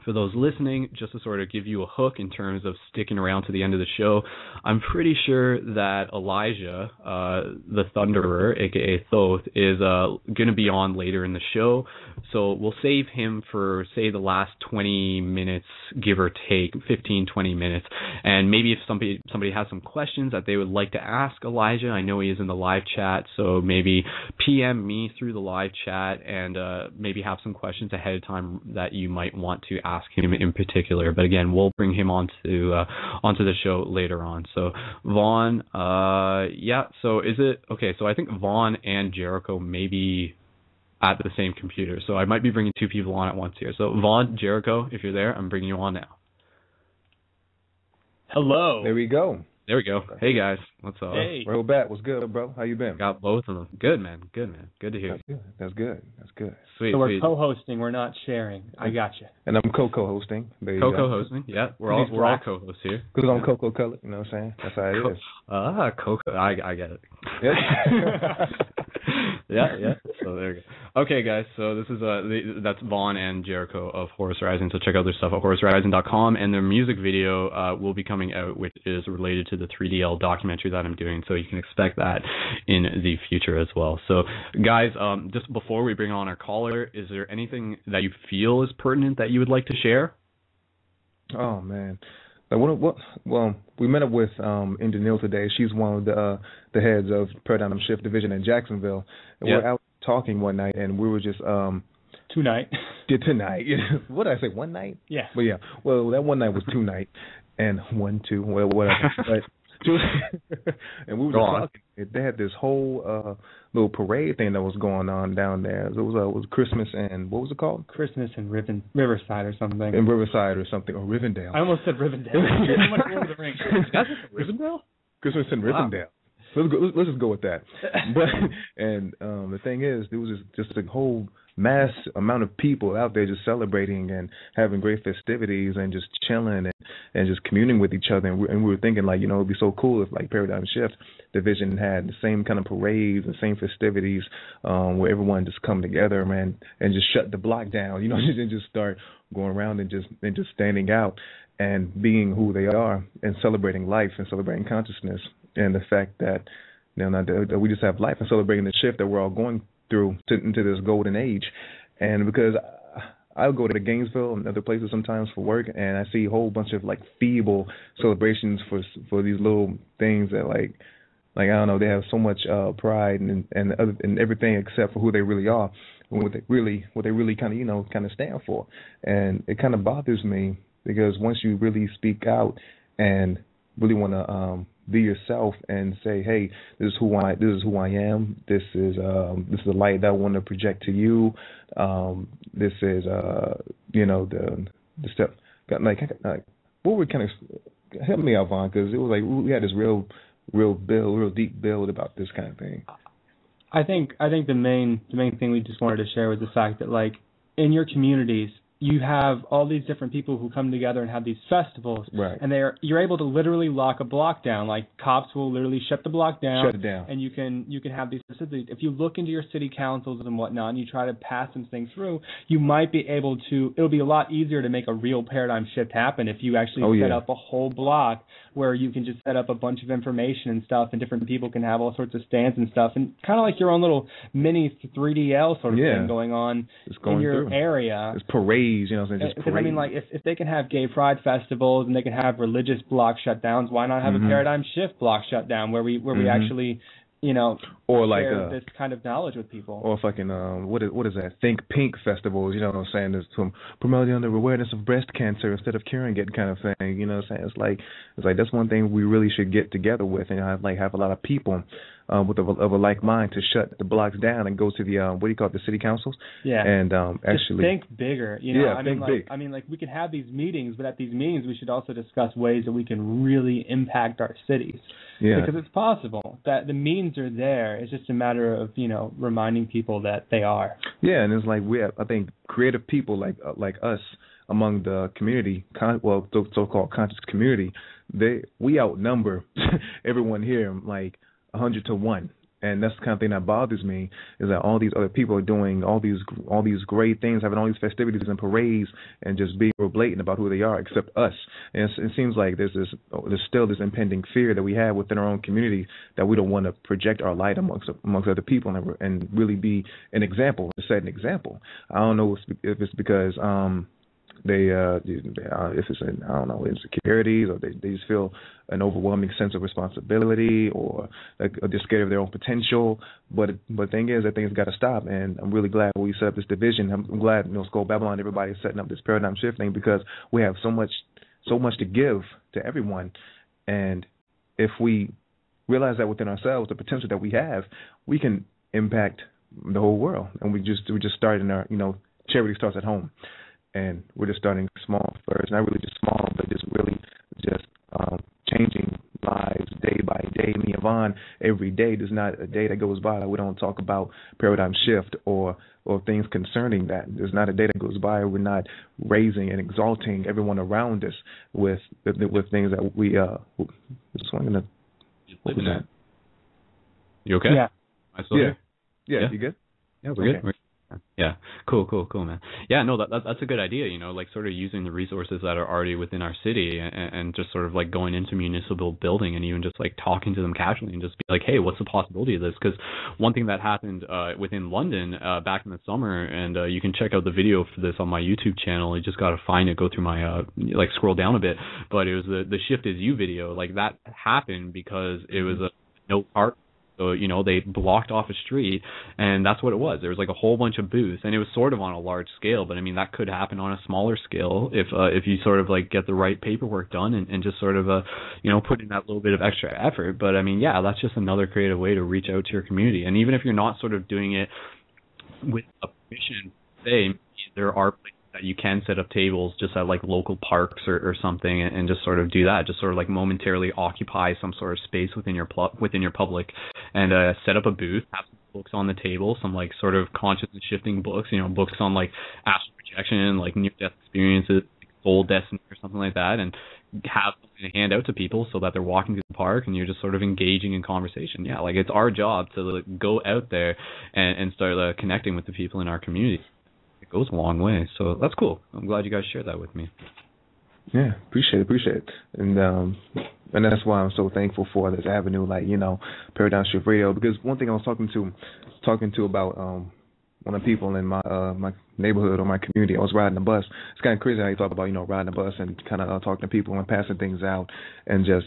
S2: for those listening, just to sort of give you a hook in terms of sticking around to the end of the show, I'm pretty sure that Elijah, the Thunderer, aka Thoth, is going to be on later in the show. So we'll save him for, say, the last 20 minutes, give or take, 15, 20 minutes. And maybe if somebody has some questions that they would like to ask Elijah, I know he is in the live chat, so maybe PM me through the live chat, and maybe have some questions ahead of time that you might want to ask him in particular. But again, we'll bring him onto the show later on. So Vaughn, so is it okay? So I think Vaughn and Jericho may be at the same computer, so I might be bringing two people on at once here. So Vaughn, Jericho, if you're there, I'm bringing you on now.
S3: Hello.
S4: There we go.
S2: There we go. Hey guys, what's up?
S3: Hey.
S4: Roll back. What's good, bro? How you been?
S2: Got both of them. Good, man. Good to hear.
S4: That's good.
S2: Sweet.
S3: So we're co-hosting. We're not sharing. I got you.
S4: And I'm co-hosting.
S2: Co-hosting. Yeah, we're all co-hosts here.
S4: Because I'm Coco Colored. You know what I'm saying? That's how it is.
S2: Coco. I get it.
S4: Yep.
S2: Yeah. So there you go. Okay, guys. So this is that's Vaughn and Jericho of Horus Rising. So check out their stuff at horusrising.com, and their music video will be coming out, which is related to the 3DL documentary that I'm doing. So you can expect that in the future as well. So guys, just before we bring on our caller, is there anything that you feel is pertinent that you would like to share?
S4: Oh man. Well, we met up with India Neal today. She's one of the heads of Paradigm Shift Division in Jacksonville. And we're out talking one night, and we were just
S3: Tonight.
S4: Tonight. What did I say? One night?
S3: Yeah.
S4: But yeah. Well, that one night was 2 nights, and 1, 2, well, whatever. And we were just talking. They had this whole little parade thing that was going on down there. It was Christmas and what was it called?
S3: Christmas in Riverside or something.
S4: In Riverside or something, or Rivendell.
S3: I almost said Rivendell. Too much Lord of the Rings.
S2: That's Rivendell?
S4: Christmas in Rivendell. Wow. Let's just go with that. But the thing is, there was just a whole mass amount of people out there just celebrating and having great festivities and just chilling and just communing with each other. And we were thinking, like, it'd be so cool if, like, Paradigm Shift Division had the same kind of parades and same festivities where everyone just come together, man, and just shut the block down, and just start going around and just standing out and being who they are and celebrating life and celebrating consciousness and the fact that that we just have life and celebrating the shift that we're all going through into this golden age. And because I'll go to Gainesville and other places sometimes for work, and I see a whole bunch of like feeble celebrations for these little things that like I don't know, they have so much pride and everything except for who they really are, what they really kind of stand for. And it kind of bothers me because once you really speak out and really want to be yourself and say, hey, this is who I am. This is the light that I want to project to you. This is the step. Like what were kind of help me out, Vaughn, because it was like we had this real deep build about this kind of thing.
S3: I think the main thing we just wanted to share was the fact that, like, in your communities, you have all these different people who come together and have these festivals,
S4: right? And
S3: you're able to literally lock a block down. Like, cops will literally shut the block down.
S4: Shut it down.
S3: And you can have these facilities. If you look into your city councils and whatnot, and you try to pass some things through, you might be able to. It'll be a lot easier to make a real paradigm shift happen if you actually set up a whole block where you can just set up a bunch of information and stuff, and different people can have all sorts of stands and stuff, and kind of like your own little mini 3DL sort of thing going on in your area.
S4: It's parades, just parades.
S3: Because I mean, like, if they can have gay pride festivals and they can have religious block shutdowns, why not have a paradigm shift block shutdown where we actually or like share this kind of knowledge with people? Or
S4: fucking what is that? Think Pink festivals, you know what I'm saying? There's some promoting the awareness of breast cancer instead of curing it kind of thing. You know what I'm saying? It's like that's one thing we really should get together with and have a lot of people with a like mind to shut the blocks down and go to the what do you call it, the city councils?
S3: Yeah.
S4: And actually
S3: think bigger.
S4: Think big.
S3: I mean, like, we can have these meetings, but at these meetings we should also discuss ways that we can really impact our cities.
S4: Yeah.
S3: Because it's possible that the means are there. It's just a matter of reminding people that they are.
S4: Yeah, and it's like I think creative people like us among the community, so-called conscious community, we outnumber everyone here like 100 to 1. And that's the kind of thing that bothers me, is that all these other people are doing all these great things, having all these festivities and parades, and just being real blatant about who they are, except us. And it seems like there's still this impending fear that we have within our own community that we don't want to project our light amongst other people and really be an example, set an example. I don't know if it's because if it's insecurities, or they just feel an overwhelming sense of responsibility, or they're scared of their own potential. But the thing is, that things got to stop, and I'm really glad we set up this division. I'm glad Skull Babylon, everybody is setting up this paradigm shift thing, because we have so much to give to everyone, and if we realize that within ourselves, the potential that we have, we can impact the whole world. And we just started in our charity starts at home. And we're just starting small first, not really just small, but just really just changing lives day. Me and Vaughn, every day, there's not a day that goes by that we don't talk about paradigm shift or things concerning that. There's not a day that goes by we're not raising and exalting everyone around us with things that we just wanted to. What was that?
S2: You okay?
S3: Yeah.
S2: I still here?
S4: Yeah. You good?
S2: Yeah, we're good. Yeah, cool, man. Yeah, no, that's a good idea, like sort of using the resources that are already within our city and just sort of like going into municipal building and even just like talking to them casually and just be like, hey, what's the possibility of this? Because one thing that happened within London back in the summer, and you can check out the video for this on my YouTube channel. You just got to find it, go through my, scroll down a bit, but it was the Shift Is You video. Like that happened because it was a no park. So, they blocked off a street, and that's what it was. There was like a whole bunch of booths, and it was sort of on a large scale, but I mean, that could happen on a smaller scale if you sort of like get the right paperwork done and just sort of, put in that little bit of extra effort. But I mean, yeah, that's just another creative way to reach out to your community. And even if you're not sort of doing it with a permission, say, there are places that you can set up tables just at like local parks or something and just sort of do that, just sort of like momentarily occupy some sort of space within your public and set up a booth, have some books on the table, some like sort of consciousness shifting books, books on like astral projection, like near-death experiences, soul destiny or something like that, and have something to hand out to people so that they're walking through the park and you're just sort of engaging in conversation. Yeah, like it's our job to like, go out there and start connecting with the people in our community. It goes a long way, so that's cool. I'm glad you guys shared that with me.
S4: Yeah, appreciate it. And that's why I'm so thankful for this avenue, like, Paradigm Shift Radio, because one thing I was talking to about one of the people in my neighborhood or my community. I was riding the bus. It's kind of crazy how you talk about, riding the bus and kind of talking to people and passing things out and just,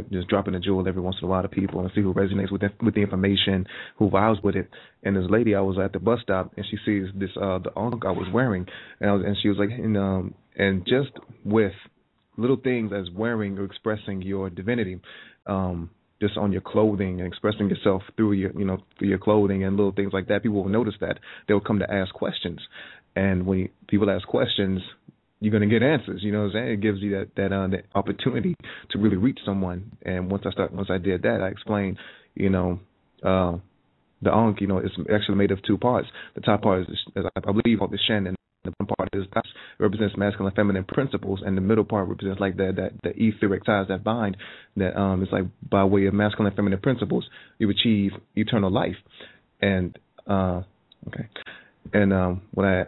S4: just dropping a jewel every once in a while to people and see who resonates with the information, who vibes with it. And this lady, I was at the bus stop and she sees this the ankh I was wearing, and she was like, and just with little things as wearing or expressing your divinity, just on your clothing and expressing yourself through your clothing and little things like that, people will notice that. They'll come to ask questions. And when people ask questions, you're going to get answers. You know what I'm saying? It gives you that opportunity to really reach someone. And once I did that, I explained, the ankh, it's actually made of two parts. The top part is I believe, called the Shen, and the bottom part represents masculine and feminine principles, and the middle part represents like the etheric ties that bind. That it's like by way of masculine and feminine principles, you achieve eternal life. And when I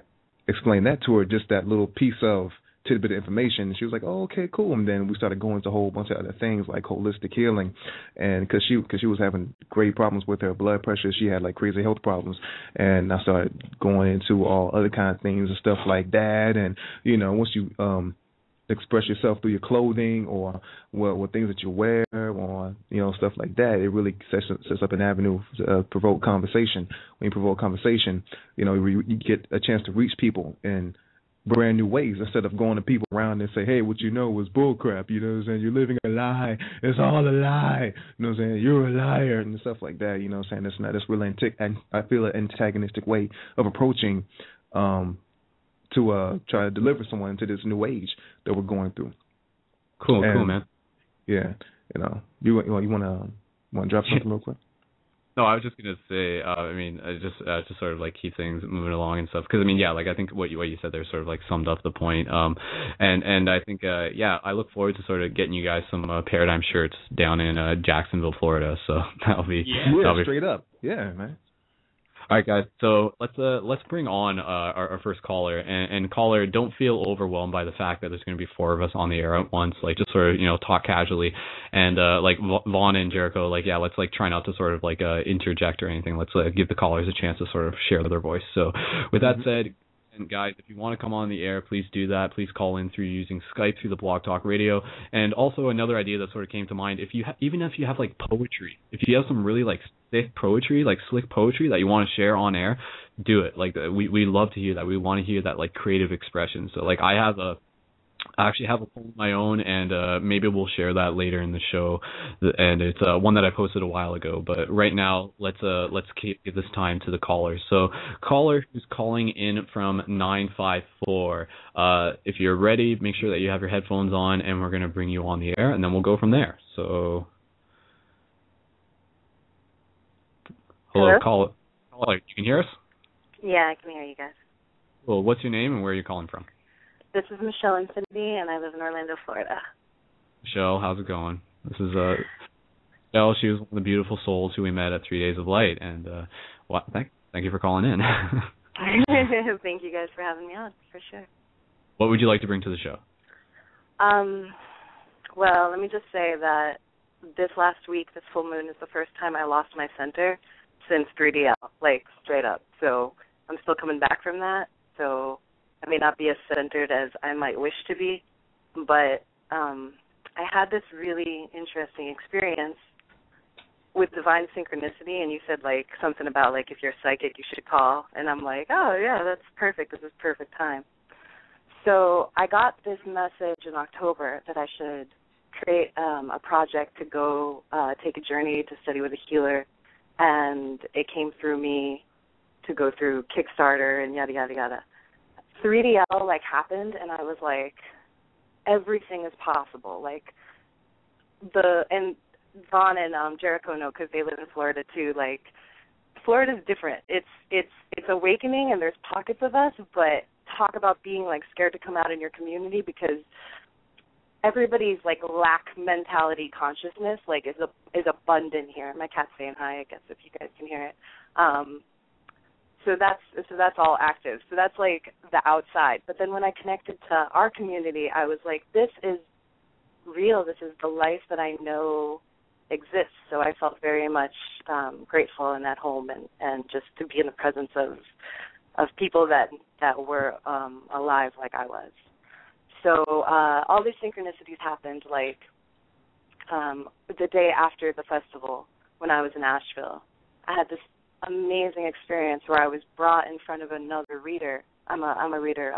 S4: explained that to her, just that little piece of tidbit of information, she was like, "Oh, okay, cool." And then we started going into a whole bunch of other things like holistic healing, and because she was having great problems with her blood pressure, she had like crazy health problems, and I started going into all other kind of things and stuff like that. And once you express yourself through your clothing or what things that you wear or stuff like that, it really sets up an avenue to provoke conversation. When you provoke conversation, you get a chance to reach people in brand new ways instead of going to people around and say, hey, what you know is bull crap, you know what I'm saying? You're living a lie. It's all a lie. You know what I'm saying? You're a liar and stuff like that. You know what I'm saying? That's really I feel an antagonistic way of approaching to try to deliver someone into this new age that we're going through.
S2: Cool, man.
S4: Yeah, you want to drop something real quick?
S2: No, I was just gonna say, just sort of like keep things moving along and stuff. Because I think what you said there sort of like summed up the point. And I think I look forward to sort of getting you guys some Paradigm shirts down in Jacksonville, Florida. So that'll be
S4: straight up, yeah, man.
S2: All right, guys. So let's bring on our first caller. And caller, don't feel overwhelmed by the fact that there's going to be four of us on the air at once. Like, just sort of talk casually. And like Vaughn and Jericho, let's try not to sort of interject or anything. Let's give the callers a chance to sort of share their voice. So with that said. And guys, if you want to come on the air, please do that. Please call in through using Skype through the Blog Talk Radio. And also another idea that sort of came to mind, even if you have poetry, if you have some really thick poetry, slick poetry that you want to share on air, do it. We love to hear that. We want to hear that creative expression. So I actually have a poem of my own, and maybe we'll share that later in the show. And it's one that I posted a while ago. But right now, let's give this time to the caller. So, caller who's calling in from 954. If you're ready, make sure that you have your headphones on, and we're going to bring you on the air, and then we'll go from there. So, Hello, caller. You can hear us?
S5: Yeah, I can hear you guys.
S2: Well, what's your name and where are you calling from?
S5: This is Michelle Infinity, and I live in Orlando, Florida.
S2: Michelle, how's it going? This is Michelle. She was one of the beautiful souls who we met at 3 Days of Light, and thank you for calling in.
S5: Thank you guys for having me on, for sure.
S2: What would you like to bring to the show?
S5: Well, let me just say that this last week, this full moon, is the first time I lost my center since 3DL, like straight up. So I'm still coming back from that. So I may not be as centered as I might wish to be, but I had this really interesting experience with divine synchronicity, and you said like something about like if you're psychic, you should call, and I'm like, oh yeah, that's perfect. This is perfect time. So I got this message in October that I should create a project to go take a journey to study with a healer, and it came through me to go through Kickstarter and yada, yada, yada. 3DL, like, happened, and I was like, everything is possible. Like, and Vaughn and Jericho know because they live in Florida, too. Like, Florida's different. It's awakening, and there's pockets of us, but talk about being, like, scared to come out in your community because everybody's, like, lack mentality consciousness, like, is abundant here. My cat's saying hi, I guess, if you guys can hear it. So that's all active. So that's, like, the outside. But then when I connected to our community, I was like, this is real. This is the life that I know exists. So I felt very much grateful in that home and just to be in the presence of people that were alive like I was. So all these synchronicities happened, like the day after the festival when I was in Asheville. I had this amazing experience where I was brought in front of another reader. I'm a reader.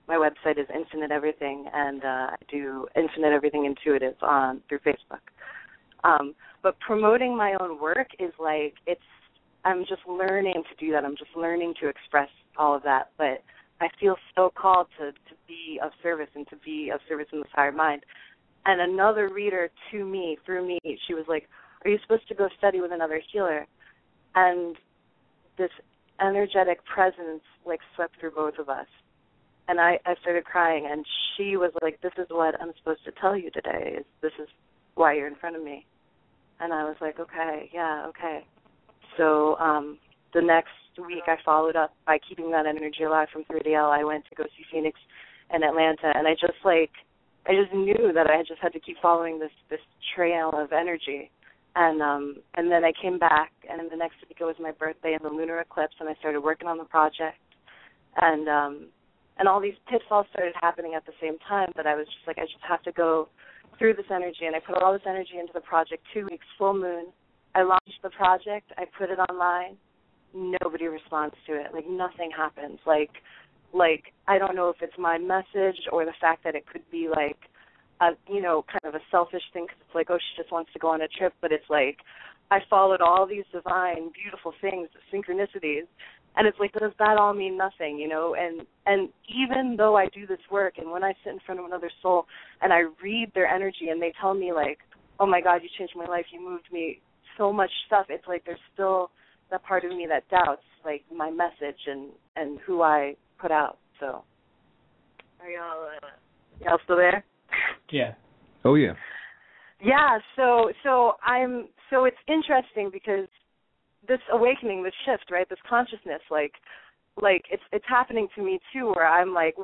S5: My website is Infinite Everything, and I do Infinite Everything Intuitive through Facebook. But promoting my own work is like I'm just learning to do that. I'm just learning to express all of that. But I feel so called to be of service and to be of service in this higher mind. And another reader to me, through me, she was like, are you supposed to go study with another healer? And this energetic presence, like, swept through both of us. And I started crying, and she was like, this is what I'm supposed to tell you today. This is why you're in front of me. And I was like, okay, yeah, okay. So the next week I followed up by keeping that energy alive from 3DL. I went to go see Phoenix and Atlanta, and I just knew that I just had to keep following this trail of energy. And then I came back, and the next week it was my birthday and the lunar eclipse, and I started working on the project. And all these pitfalls started happening at the same time, but I was just like, I just have to go through this energy, and I put all this energy into the project. 2 weeks, full moon. I launched the project. I put it online. Nobody responds to it. Like, nothing happens. Like I don't know if it's my message or the fact that it could be like kind of a selfish thing because it's like, oh, she just wants to go on a trip, but it's like I followed all these divine, beautiful things, synchronicities, and it's like, does that all mean nothing, And even though I do this work, and when I sit in front of another soul and I read their energy and they tell me like, oh my God, you changed my life, you moved me, so much stuff, it's like there's still that part of me that doubts like my message and who I put out. So are y'all still there?
S3: Yeah.
S4: Oh yeah.
S5: Yeah, so it's interesting because this awakening, this shift, right, this consciousness, like it's happening to me too, where I'm like,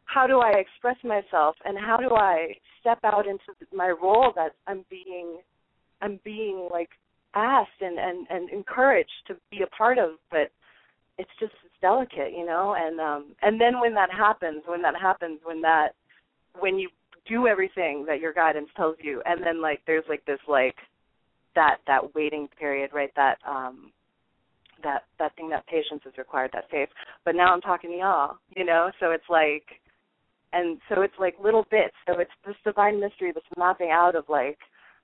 S5: how do I express myself, and how do I step out into my role that I'm being like asked and encouraged to be a part of, but it's delicate, and then when you do everything that your guidance tells you, and then like there's like this like that waiting period, right? That thing, that patience is required, that faith. But now I'm talking to y'all, so it's like, and so it's like little bits. So it's this divine mystery, this mapping out of like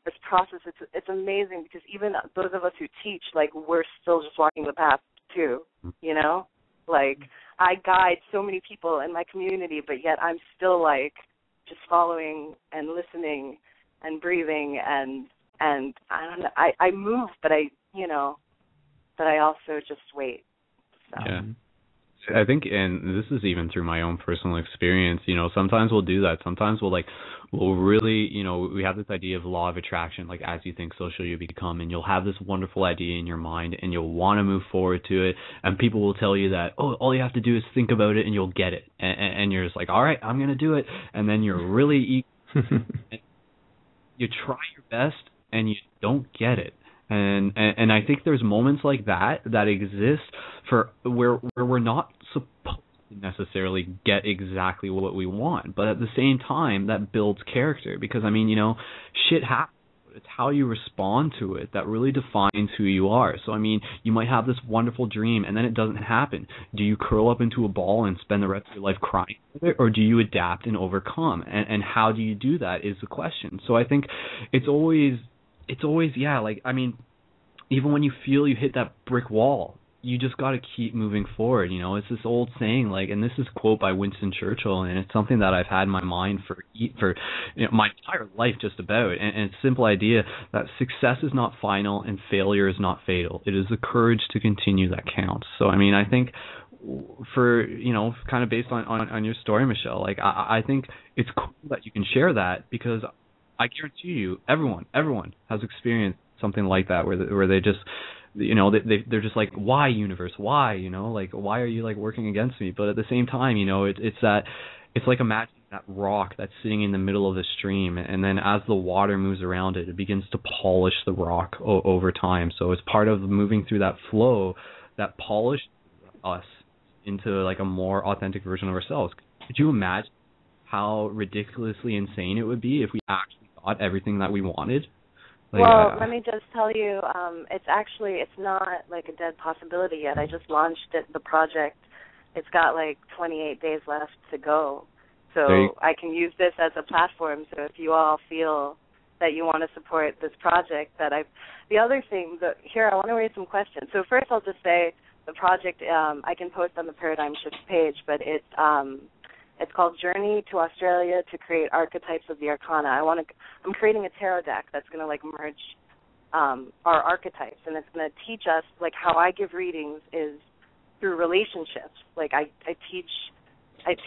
S5: this process. It's amazing because even those of us who teach, like, we're still just walking the path too, Like, I guide so many people in my community, but yet I'm still like just following and listening and breathing and I don't know. I move, but that I also just wait. So.
S2: Yeah. I think, and this is even through my own personal experience, sometimes we'll do that. Sometimes we'll really, we have this idea of law of attraction, like as you think, so shall you become, and you'll have this wonderful idea in your mind and you'll want to move forward to it, and people will tell you that, oh, all you have to do is think about it and you'll get it. And you're just like, all right, I'm going to do it. And then you're really eager. You try your best and you don't get it. And I think there's moments like that exist for where we're not supposed to necessarily get exactly what we want, but at the same time that builds character, because shit happens. It's how you respond to it that really defines who you are. So you might have this wonderful dream and then it doesn't happen. Do you curl up into a ball and spend the rest of your life crying with it, or do you adapt and overcome? And how do you do that is the question. So I think it's always even when you feel you hit that brick wall, you just got to keep moving forward. It's this old saying, and this is a quote by Winston Churchill, and it's something that I've had in my mind for my entire life just about. And it's a simple idea that success is not final and failure is not fatal. It is the courage to continue that counts. So, I think for, kind of based on your story, Michelle, I think it's cool that you can share that, because I guarantee you everyone has experienced something like that where they just they're just like, why universe, why why are you working against me? But at the same time, it's like imagining that rock that's sitting in the middle of the stream, and then as the water moves around it begins to polish the rock over time. So it's part of moving through that flow that polished us into a more authentic version of ourselves. Could you imagine how ridiculously insane it would be if we actually got everything that we wanted?
S5: Let me just tell you, it's not a dead possibility yet. I just launched the project. It's got 28 days left to go. So I can use this as a platform. So if you all feel that you want to support this project, the other thing, I want to raise some questions. So first I'll just say the project, I can post on the Paradigm Shift page, but it's called Journey to Australia to Create Archetypes of the Arcana. I'm creating a tarot deck that's going to merge our archetypes, and it's going to teach us how I give readings is through relationships. I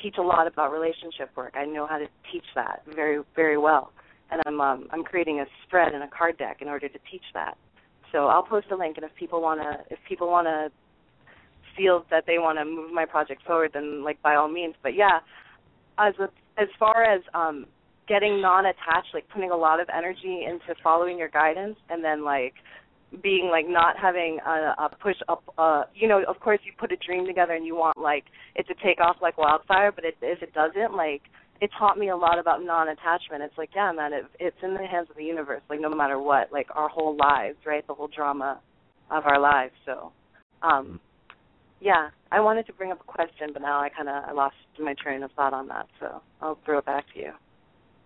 S5: teach a lot about relationship work. I know how to teach that very, very well, and I'm creating a spread and a card deck in order to teach that. So I'll post a link, and if people want to feel that they want to move my project forward, then by all means. But yeah, as far as getting non-attached, putting a lot of energy into following your guidance, and then being not having a push up. Of course you put a dream together and you want it to take off like wildfire, but if it doesn't, it taught me a lot about non-attachment. It's yeah, man, it's in the hands of the universe. No matter what, our whole lives, right? The whole drama of our lives. So. Yeah, I wanted to bring up a question, but now I lost my train of thought on that, so I'll throw it back to you.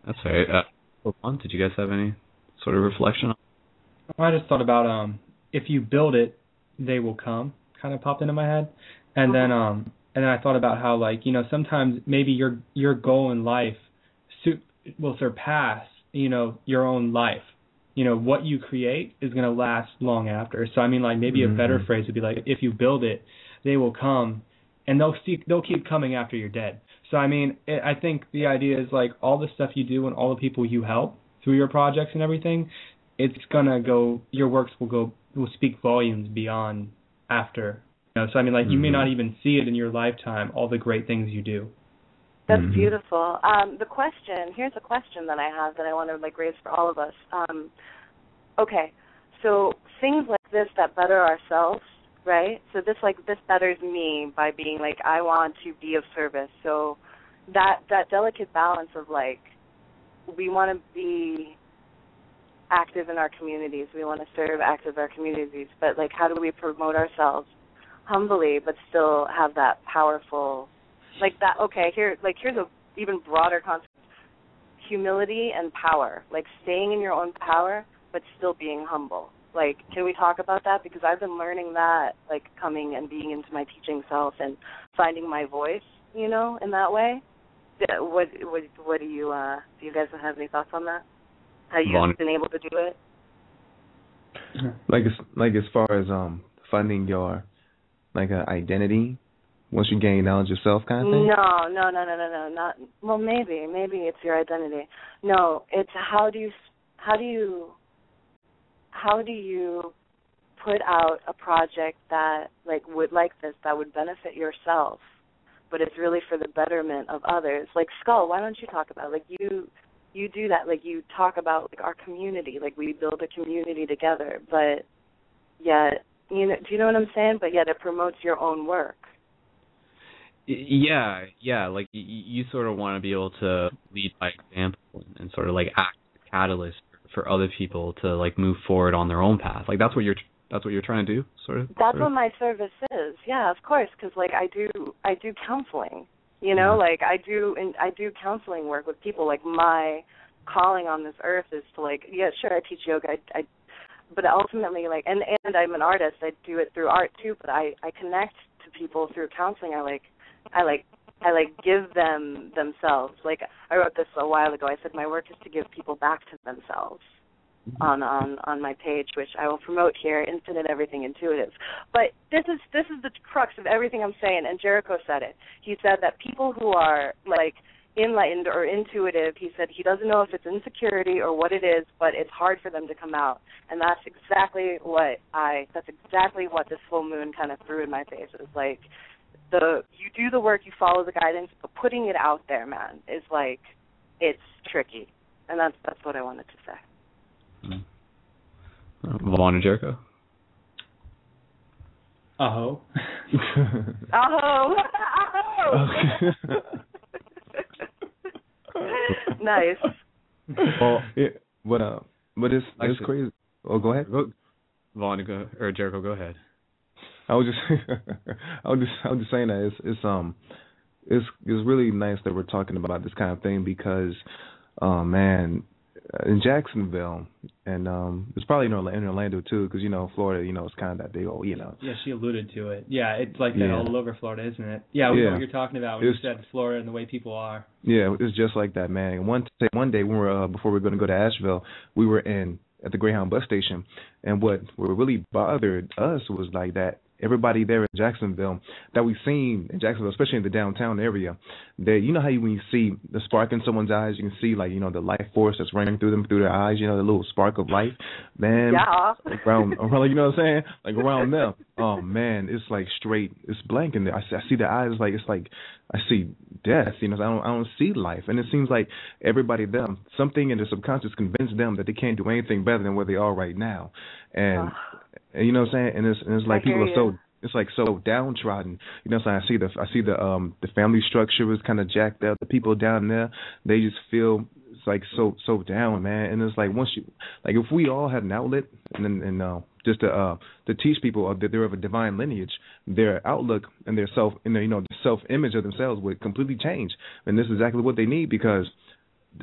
S2: That's all right. Did you guys have any sort of reflection on?
S3: I just thought about if you build it, they will come. Kind of popped into my head, and then I thought about how sometimes maybe your goal in life will surpass your own life. What you create is going to last long after. So maybe a better phrase would be if you build it, they will come, and they'll keep coming after you're dead. So I think the idea is all the stuff you do and all the people you help through your projects and everything, it's gonna go. Your works will speak volumes beyond after. So you may not even see it in your lifetime. All the great things you do.
S5: That's beautiful. Here's a question that I have that I want to raise for all of us. Okay, so things like this that better ourselves. Right? So this betters me by being I want to be of service. So that delicate balance of we want to be active in our communities. We want to serve active our communities. But how do we promote ourselves humbly but still have that powerful that? Okay, here's a even broader concept: humility and power. Staying in your own power but still being humble. Can we talk about that? Because I've been learning that, coming and being into my teaching self and finding my voice, in that way. What do you guys have any thoughts on that? How you've been able to do it?
S4: Like as far as finding your identity once you gain knowledge of self kind of thing?
S5: No. Not well. Maybe it's your identity. No, it's how do you put out a project that that would benefit yourself, but it's really for the betterment of others. Like Skull, why don't you talk about you do that? Like you talk about our community, like we build a community together, but yet do you know what I'm saying? But yet it promotes your own work.
S2: Yeah. Like you sort of want to be able to lead by example and sort of act as a catalyst for other people to move forward on their own path. Like that's what you're trying to do, sort of.
S5: That's what my service is. Yeah, of course, because I do counseling. You know, I do counseling work with people. Like my calling on this earth is to I teach yoga. But ultimately and I'm an artist. I do it through art too. But I connect to people through counseling. I give them themselves. I wrote this a while ago. I said my work is to give people back to themselves. On my page, which I will promote here, Infinite Everything Intuitive. But this is the crux of everything I'm saying, and Jericho said it. He said that people who are enlightened or intuitive, he said he doesn't know if it's insecurity or what it is, but it's hard for them to come out. And that's exactly what this full moon kind of threw in my face. It's you do the work, you follow the guidance, but putting it out there, man, is it's tricky. And that's what I wanted to say.
S2: Vaughn and Jericho.
S3: Aho.
S5: Aho. Nice.
S4: Well, yeah, but it's crazy. Oh, go ahead.
S2: Vaughn or Jericho, go ahead.
S4: I was just saying that it's really nice that we're talking about this kind of thing because, man. In Jacksonville, and it's probably in Orlando too, because Florida, it's kind of that big old,
S3: Yeah, she alluded to it. Yeah, it's like that all over Florida, isn't it? Yeah, we know what you're talking about when you said Florida and the way people are.
S4: Yeah, it's just like that, man. One day when before we were going to go to Asheville, we were at the Greyhound bus station, and what really bothered us was that everybody there in Jacksonville that we've seen in Jacksonville, especially in the downtown area, that how when you see the spark in someone's eyes, you can see the life force that's running through their eyes, the little spark of life, man.
S5: Yeah.
S4: Around, you know what I'm saying? Around them. Oh man, it's straight, it's blank in there. I see the eyes, it's I see death. I don't see life, and it seems like everybody them something in their subconscious convinced them that they can't do anything better than where they are right now, and you know what I'm saying? And it's people are so downtrodden. So I see the family structure is kind of jacked up. The people down there, they just feel so down, man. And it's once you if we all had an outlet and just to teach people that they're of a divine lineage, their outlook and their the self-image of themselves would completely change. And this is exactly what they need because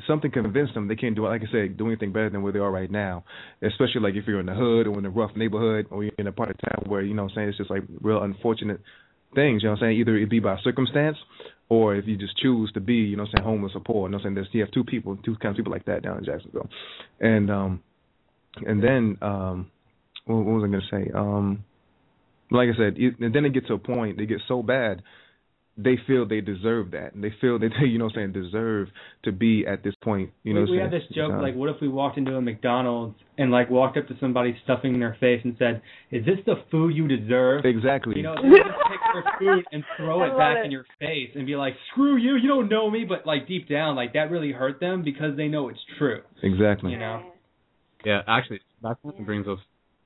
S4: something convinced them they can't do, like I said, do anything better than where they are right now. Especially if you're in the hood or in a rough neighborhood or you're in a part of town where it's just real unfortunate things. Either it be by circumstance or if you just choose to be, homeless or poor. You have two kinds of people like that down in Jacksonville. And then what was I going to say? Like I said, and then it gets to a point, they get so bad. They feel they deserve that, and they feel that they, deserve to be at this point. We
S3: had this joke, what if we walked into a McDonald's and walked up to somebody stuffing their face and said, "Is this the food you deserve?"
S4: Exactly.
S3: They just take their food and throw it back in your face and be like, "Screw you, you don't know me," but deep down, that really hurt them because they know it's true.
S4: Exactly.
S2: Yeah, actually, that brings us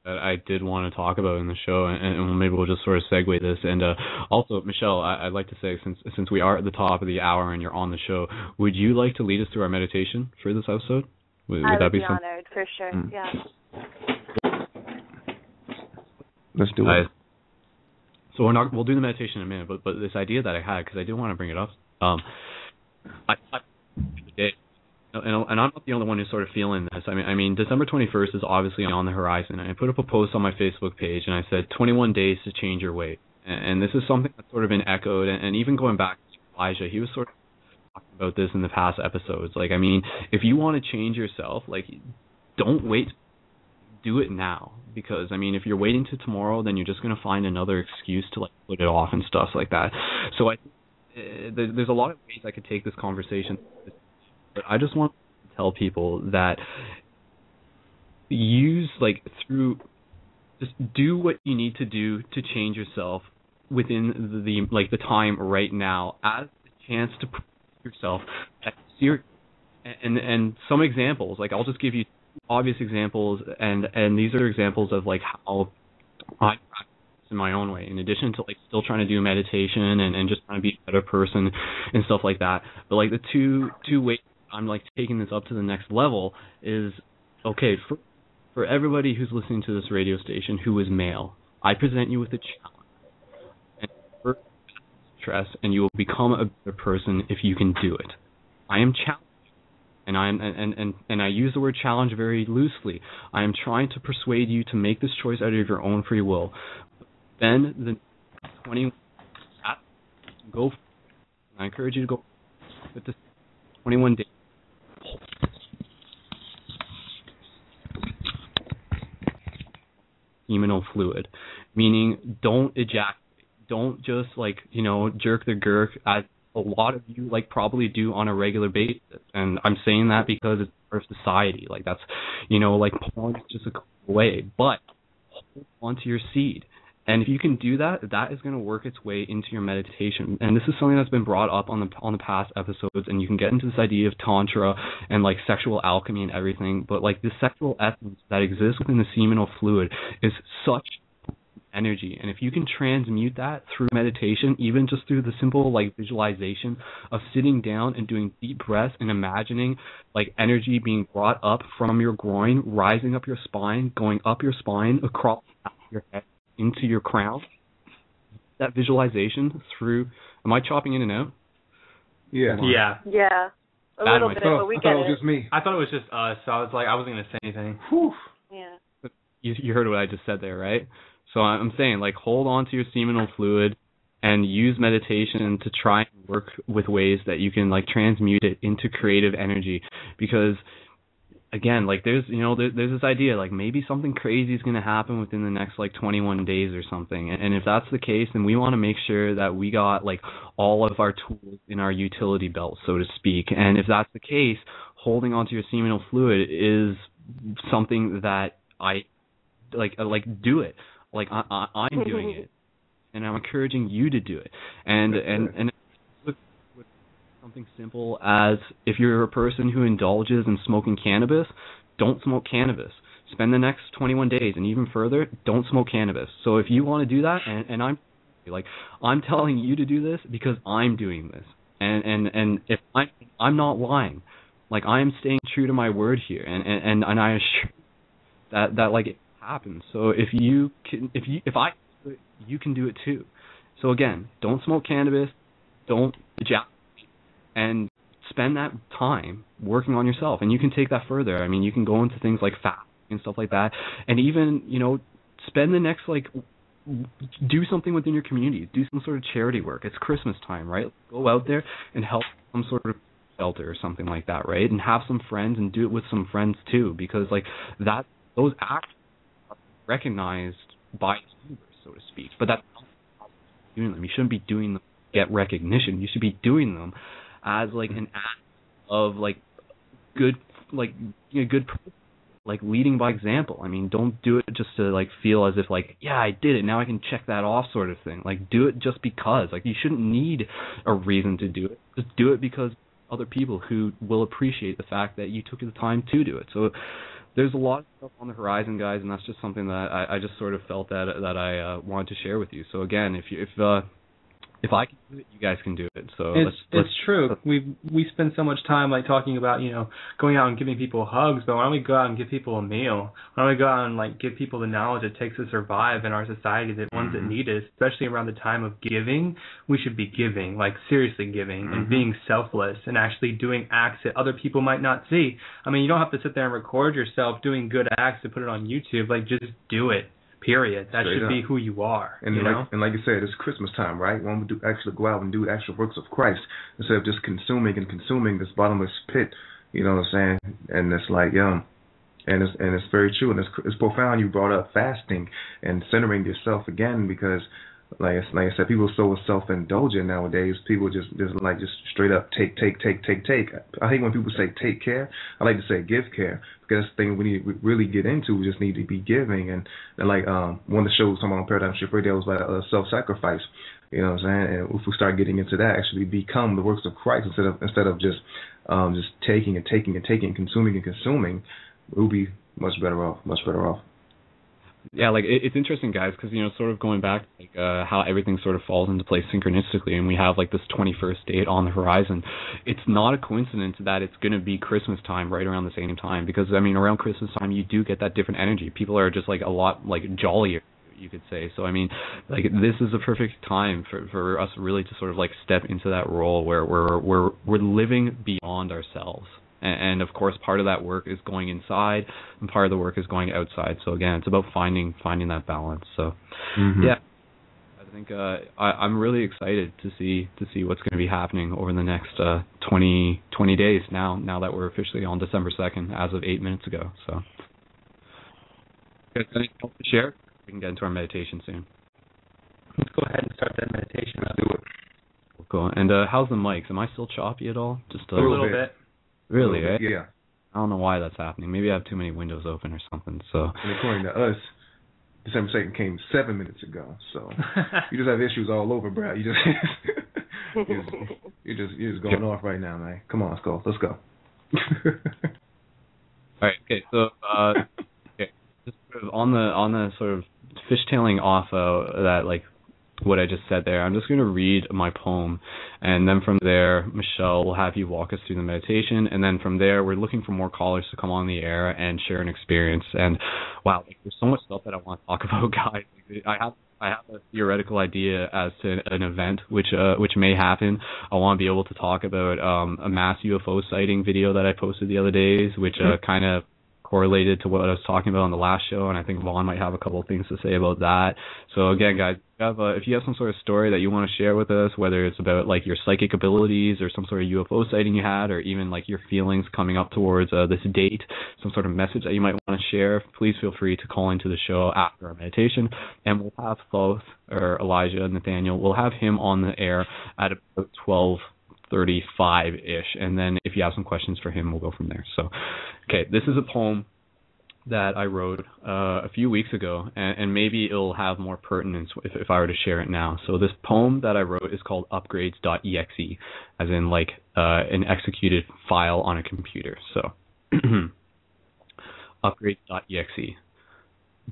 S2: that I did want to talk about in the show, and maybe we'll just sort of segue this. And also, Michelle, I'd like to say, since we are at the top of the hour and you're on the show, would you like to lead us through our meditation for this episode? Would that be
S5: honored, for sure. Yeah.
S4: Let's do it.
S2: So we'll do the meditation in a minute, but this idea that I had, because I did want to bring it up, and I'm not the only one who's sort of feeling this. I mean, December 21st is obviously on the horizon. I put up a post on my Facebook page, and I said 21 days to change your weight. And this is something that's sort of been echoed, and even going back to Elijah, he was sort of talking about this in the past episodes. If you want to change yourself, don't wait. do it now, because I mean, if you're waiting till tomorrow, then you're just going to find another excuse to like put it off and stuff like that. So there's a lot of ways I could take this conversation, but I just want to tell people that just do what you need to do to change yourself within the time right now, as a chance to prove yourself that you're serious. And some examples, like I'll just give you obvious examples, and these are examples of like how I practice in my own way, in addition to like still trying to do meditation and just trying to be a better person and stuff like that. But like the two ways I'm like taking this up to the next level is, okay, for everybody who's listening to this radio station who is male, I present you with a challenge, and first stress, and you will become a better person if you can do it. I am challenging, and I use the word challenge very loosely. I am trying to persuade you to make this choice out of your own free will. Then the 21 go. I encourage you to go with this 21 days. Seminal fluid, meaning don't ejaculate, don't just like jerk the girk, as a lot of you like probably do on a regular basis. And I'm saying that because it's part of society, like that's like porn is just a click away, but hold on to your seed. And if you can do that, that is going to work its way into your meditation. And this is something that's been brought up on the past episodes, and you can get into this idea of tantra and like sexual alchemy and everything. But like the sexual essence that exists within the seminal fluid is such energy. And if you can transmute that through meditation, even just through the simple like visualization of sitting down and doing deep breaths and imagining like energy being brought up from your groin, rising up your spine, going up your spine, across your head, into your crown, that visualization through. Am I chopping in and out?
S3: Yeah.
S5: A little bit, but we get it.
S4: I thought it was just me.
S3: I thought it was just us, so I was like, I wasn't going to say anything.
S4: Whew.
S5: Yeah.
S2: You heard what I just said there, right? So I'm saying, like, hold on to your seminal fluid and use meditation to try and work with ways that you can, like, transmute it into creative energy. Because, again, like, there's this idea, like, maybe something crazy is going to happen within the next, like, 21 days or something. And if that's the case, then we want to make sure that we got, like, all of our tools in our utility belt, so to speak. And if that's the case, holding onto your seminal fluid is something that I, like, do it. Like, I'm doing it, and I'm encouraging you to do it. And something simple as, if you're a person who indulges in smoking cannabis, don't smoke cannabis. Spend the next 21 days, and even further, don't smoke cannabis. So if you want to do that, and I'm telling you to do this because I'm doing this, and if I'm not lying, like, I am staying true to my word here, and I assure that like, it happens. So if I do it, you can do it too. So again, don't smoke cannabis, don't ejaculate, and spend that time working on yourself. And you can take that further. I mean, you can go into things like fasting and stuff like that, and even spend the next, like, do something within your community, do some sort of charity work. It's Christmas time, right? Go out there and help some sort of shelter or something like that, right? And have some friends, and do it with some friends too, because like that, those acts are recognized by the universe, so to speak. But that's not how you're doing them. You shouldn't be doing them to get recognition. You should be doing them as like an act of like good, like good, like leading by example. I mean, don't do it just to like feel as if like, yeah, I did it, now I can check that off, sort of thing. Like, do it just because. Like, you shouldn't need a reason to do it. Just do it because other people who will appreciate the fact that you took the time to do it. So there's a lot of stuff on the horizon, guys, and that's just something that I just sort of felt that I wanted to share with you. So again, if I can do it, you guys can do it. So
S3: it's true. We spend so much time like talking about going out and giving people hugs, but why don't we go out and give people a meal? Why don't we go out and like give people the knowledge it takes to survive in our society, that ones that need it, especially around the time of giving. We should be giving, like seriously giving, and being selfless, and actually doing acts that other people might not see. I mean, you don't have to sit there and record yourself doing good acts to put it on YouTube. Like, just do it. Period. That should be who you are.
S4: And like you said, it's Christmas time, right? One would actually go out and do actual works of Christ instead of just consuming this bottomless pit. You know what I'm saying? And it's like, And it's very true, and it's profound. You brought up fasting and centering yourself again, because like I said, people are so self-indulgent nowadays. People just straight up take. I hate when people say take care. I like to say give care, because that's the thing we really get into. We just need to be giving, and like one of the shows talking on Paradigm Shift Radio was about self-sacrifice. You know what I'm saying? And if we start getting into that, actually become the works of Christ instead of just taking and consuming, we'll be much better off.
S2: Yeah, like it's interesting, guys, because sort of going back, like how everything sort of falls into place synchronistically, and we have like this 21st date on the horizon. It's not a coincidence that it's going to be Christmas time right around the same time, because around Christmas time you do get that different energy. People are just like a lot like jollier, you could say. So like this is a perfect time for us really to sort of like step into that role where we're living beyond ourselves. And of course, part of that work is going inside, and part of the work is going outside. So again, it's about finding that balance. So, yeah, I think I'm really excited to see what's going to be happening over the next 20 days. Now that we're officially on December 2nd, as of 8 minutes ago. So, guys, anything else to share? We can get into our meditation soon.
S3: Let's go ahead and start that meditation.
S4: Let's do it.
S2: Cool. And how's the mics? Am I still choppy at all? Just a
S3: little bit.
S2: Really, right?
S4: Yeah.
S2: I don't know why that's happening. Maybe I have too many windows open or something. So.
S4: And according to us, December 2nd came 7 minutes ago. So you just have issues all over, bro. You're just going off right now, man. Come on, let's go.
S2: All right. Okay. So, just sort of on the sort of fishtailing off that, like, what I just said there, I'm just going to read my poem, and then from there, Michelle will have you walk us through the meditation, and then from there, we're looking for more callers to come on the air and share an experience. And wow, there's so much stuff that I want to talk about, guys. I have a theoretical idea as to an event which may happen. I want to be able to talk about a mass UFO sighting video that I posted the other days, which kind of correlated to what I was talking about on the last show, and I think Vaughn might have a couple of things to say about that. So again, guys, if you have some sort of story that you want to share with us, whether it's about like your psychic abilities or some sort of UFO sighting you had, or even like your feelings coming up towards this date, some sort of message that you might want to share, please feel free to call into the show after our meditation, and we'll have Thoth, or Elijah Nathaniel, we'll have him on the air at about 12:35-ish, and then if you have some questions for him, we'll go from there. So, okay, this is a poem that I wrote a few weeks ago, and maybe it'll have more pertinence if I were to share it now. So this poem that I wrote is called upgrades.exe, as in like an executed file on a computer. So upgrades.exe.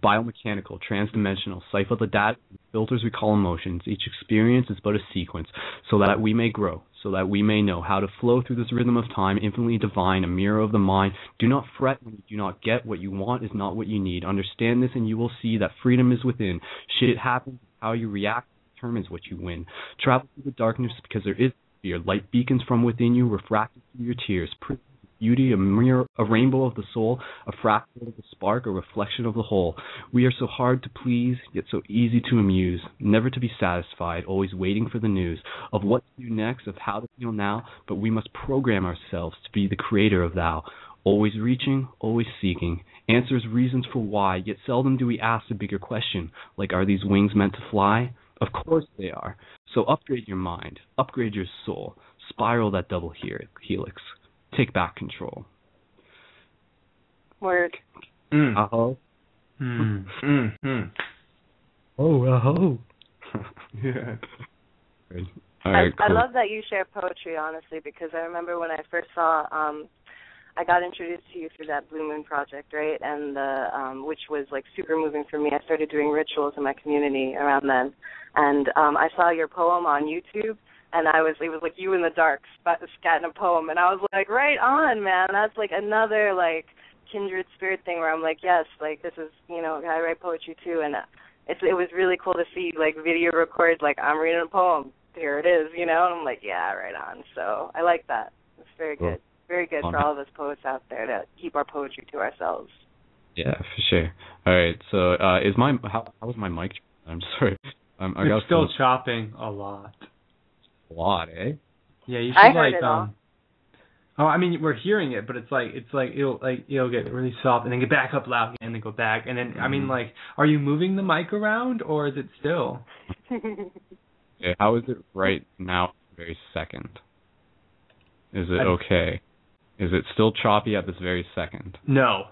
S2: Biomechanical, transdimensional, cipher the data, filters we call emotions. Each experience is but a sequence, so that we may grow, so that we may know how to flow through this rhythm of time, infinitely divine, a mirror of the mind. Do not fret when you do not get. What you want is not what you need. Understand this and you will see that freedom is within. Shit, it happens. How you react determines what you win. Travel through the darkness because there is fear. Light beacons from within you, refracted through your tears. Beauty, a mirror, a rainbow of the soul, a fractal of the spark, a reflection of the whole. We are so hard to please, yet so easy to amuse, never to be satisfied, always waiting for the news of what to do next, of how to feel now, but we must program ourselves to be the creator of thou, always reaching, always seeking, answers, reasons for why, yet seldom do we ask the bigger question, like are these wings meant to fly? Of course they are. So upgrade your mind, upgrade your soul, spiral that double helix. Take back control.
S5: Word.
S2: Aho. Oh, aho.
S4: Yeah.
S2: All right,
S5: I
S2: cool.
S5: love that you share poetry, honestly, because I remember when I first saw, I got introduced to you through that Blue Moon Project, right? And which was like super moving for me. I started doing rituals in my community around then, and I saw your poem on YouTube. And it was like you in the dark, scatting a poem. And I was like, right on, man. That's like another, like, kindred spirit thing where I'm like, yes, like, this is, I write poetry too. And it was really cool to see, like, video record, like, I'm reading a poem. Here it is, And I'm like, yeah, right on. So I like that. It's very good. Very good for all of us poets out there to keep our poetry to ourselves.
S2: Yeah, for sure. All right. So how was my mic? I'm sorry.
S3: It's still chopping a lot.
S2: A lot, eh?
S3: Yeah, you should Oh, I mean, we're hearing it, but it's like it'll get really soft and then get back up loud again and then go back. And then, I mean, like, are you moving the mic around or is it still?
S2: Okay, how is it right now, very second? Is it okay? Is it still choppy at this very second?
S3: No.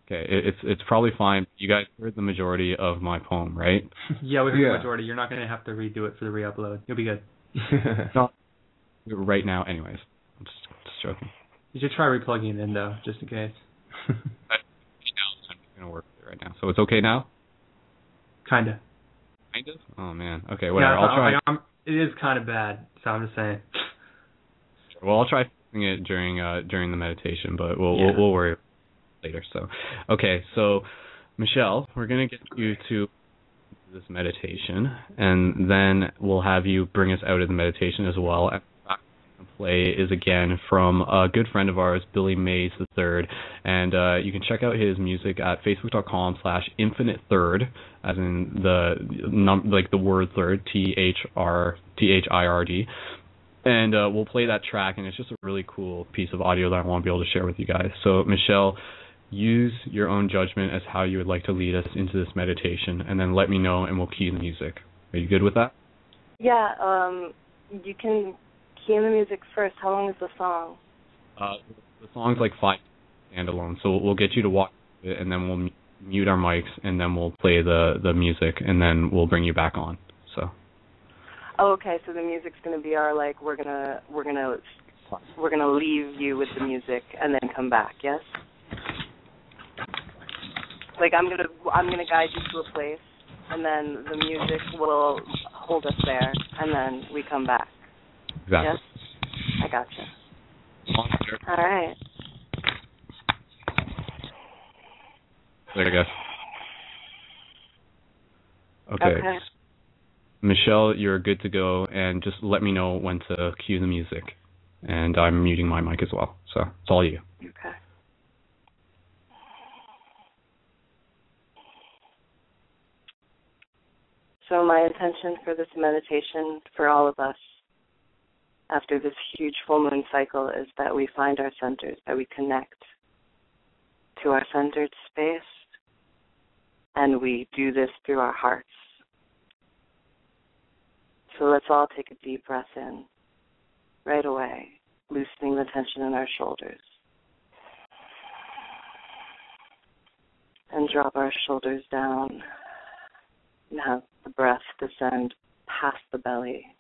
S2: Okay, it's probably fine. You guys heard the majority of my poem, right?
S3: Yeah, we heard the majority. You're not going to have to redo it for the re-upload. You'll be good.
S2: No, right now, anyways. I'm just joking.
S3: You should try replugging it in, though, just in case.
S2: I'm just going to work with it right now. So it's okay now?
S3: Kinda.
S2: Kind of? Oh, man. Okay, whatever.
S3: Yeah,
S2: I'll try.
S3: it is kind of bad, so I'm just saying.
S2: Well, I'll try fixing it during the meditation, but we'll worry later. So, okay, so Michelle, we're gonna get you to this meditation, and then we'll have you bring us out of the meditation as well. And the play is again from a good friend of ours, Billy Mays III, and you can check out his music at facebook.com/infinite-third, as in the word third, THIRD. And we'll play that track, and it's just a really cool piece of audio that I want to be able to share with you guys. So, Michelle, use your own judgment as how you would like to lead us into this meditation, and then let me know, and we'll key the music. Are you good with that?
S5: Yeah, you can key in the music first. How long is the song?
S2: The song's like 5 standalone, so we'll get you to walk it, and then we'll mute our mics, and then we'll play the music, and then we'll bring you back on. So.
S5: Oh, okay. So the music's going to be our we're gonna leave you with the music and then come back. Yes. Like I'm gonna guide you to a place, and then the music will hold us there, and then we come back.
S2: Exactly.
S5: Yes. I gotcha. All right.
S2: There you go. Okay. Michelle, you're good to go, and just let me know when to cue the music. And I'm muting my mic as well, so it's all you.
S5: Okay. So my intention for this meditation for all of us after this huge full moon cycle is that we find our centers, that we connect to our centered space, and we do this through our hearts. So let's all take a deep breath in right away, loosening the tension in our shoulders. And drop our shoulders down and have the breath descend past the belly,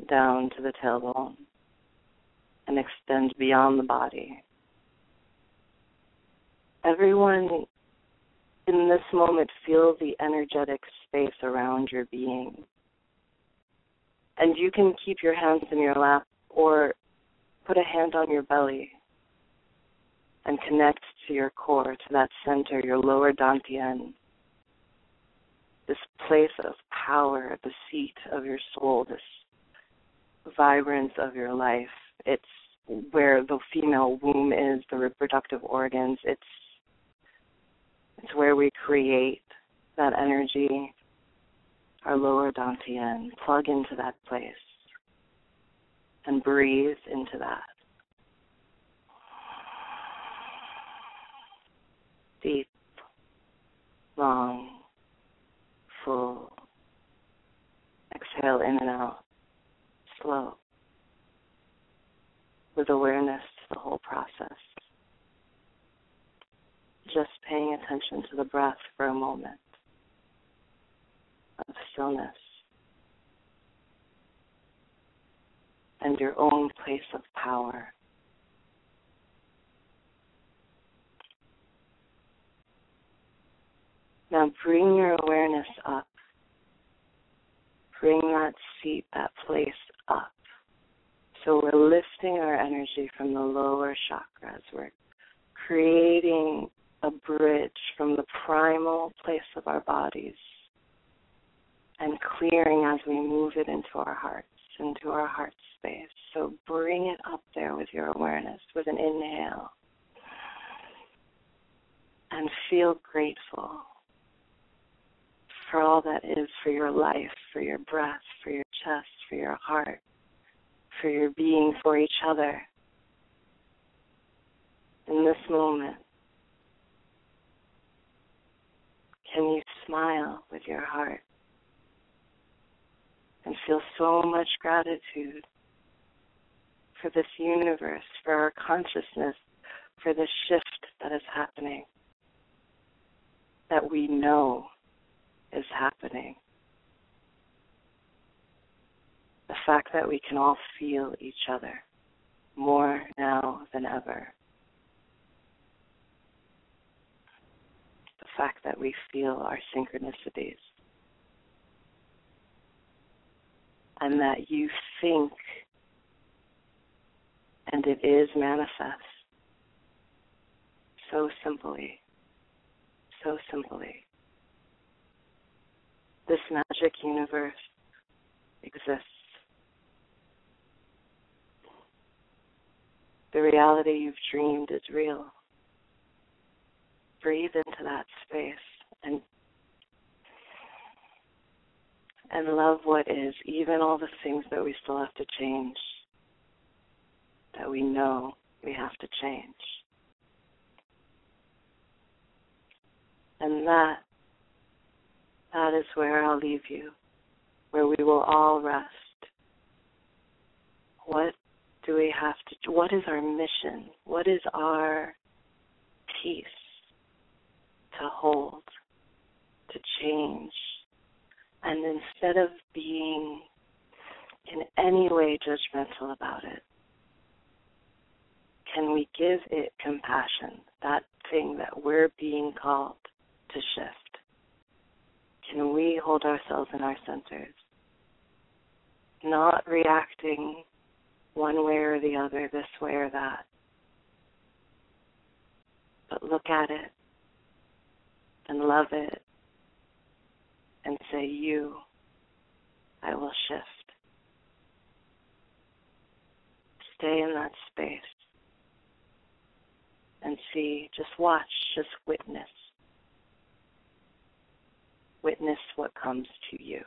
S5: down to the tailbone, and extend beyond the body. Everyone in this moment feel the energetic space around your being. And you can keep your hands in your lap or put a hand on your belly and connect to your core, to that center, your lower dantian, this place of power, the seat of your soul, this vibrance of your life. It's where the female womb is, the reproductive organs. It's where we create that energy, our lower dantian. Plug into that place and breathe into that. Deep, long, full. Exhale in and out, slow, with awareness to the whole process. Just paying attention to the breath for a moment of stillness and your own place of power. Now bring your awareness up. Bring that seat, that place up. So we're lifting our energy from the lower chakras. We're creating a bridge from the primal place of our bodies and clearing as we move it into our hearts, into our heart space. So bring it up there with your awareness, with an inhale. And feel grateful for all that is, for your life, for your breath, for your chest, for your heart, for your being for each other in this moment. Can you smile with your heart and feel so much gratitude for this universe, for our consciousness, for this shift that is happening, that we know is happening? The fact that we can all feel each other more now than ever. The fact that we feel our synchronicities. And that you think, and it is manifest. So simply. So simply. This magic universe exists. The reality you've dreamed is real. Breathe into that space and love what is, even all the things that we still have to change, that we know we have to change. And that is where I'll leave you, where we will all rest. What do we have to do? What is our mission? What is our peace to hold, to change? And instead of being in any way judgmental about it, can we give it compassion, that thing that we're being called to shift? Can we hold ourselves in our centers, not reacting one way or the other, this way or that, but look at it and love it and say, you, I will shift. Stay in that space and see, just watch, just witness. Witness what comes to you.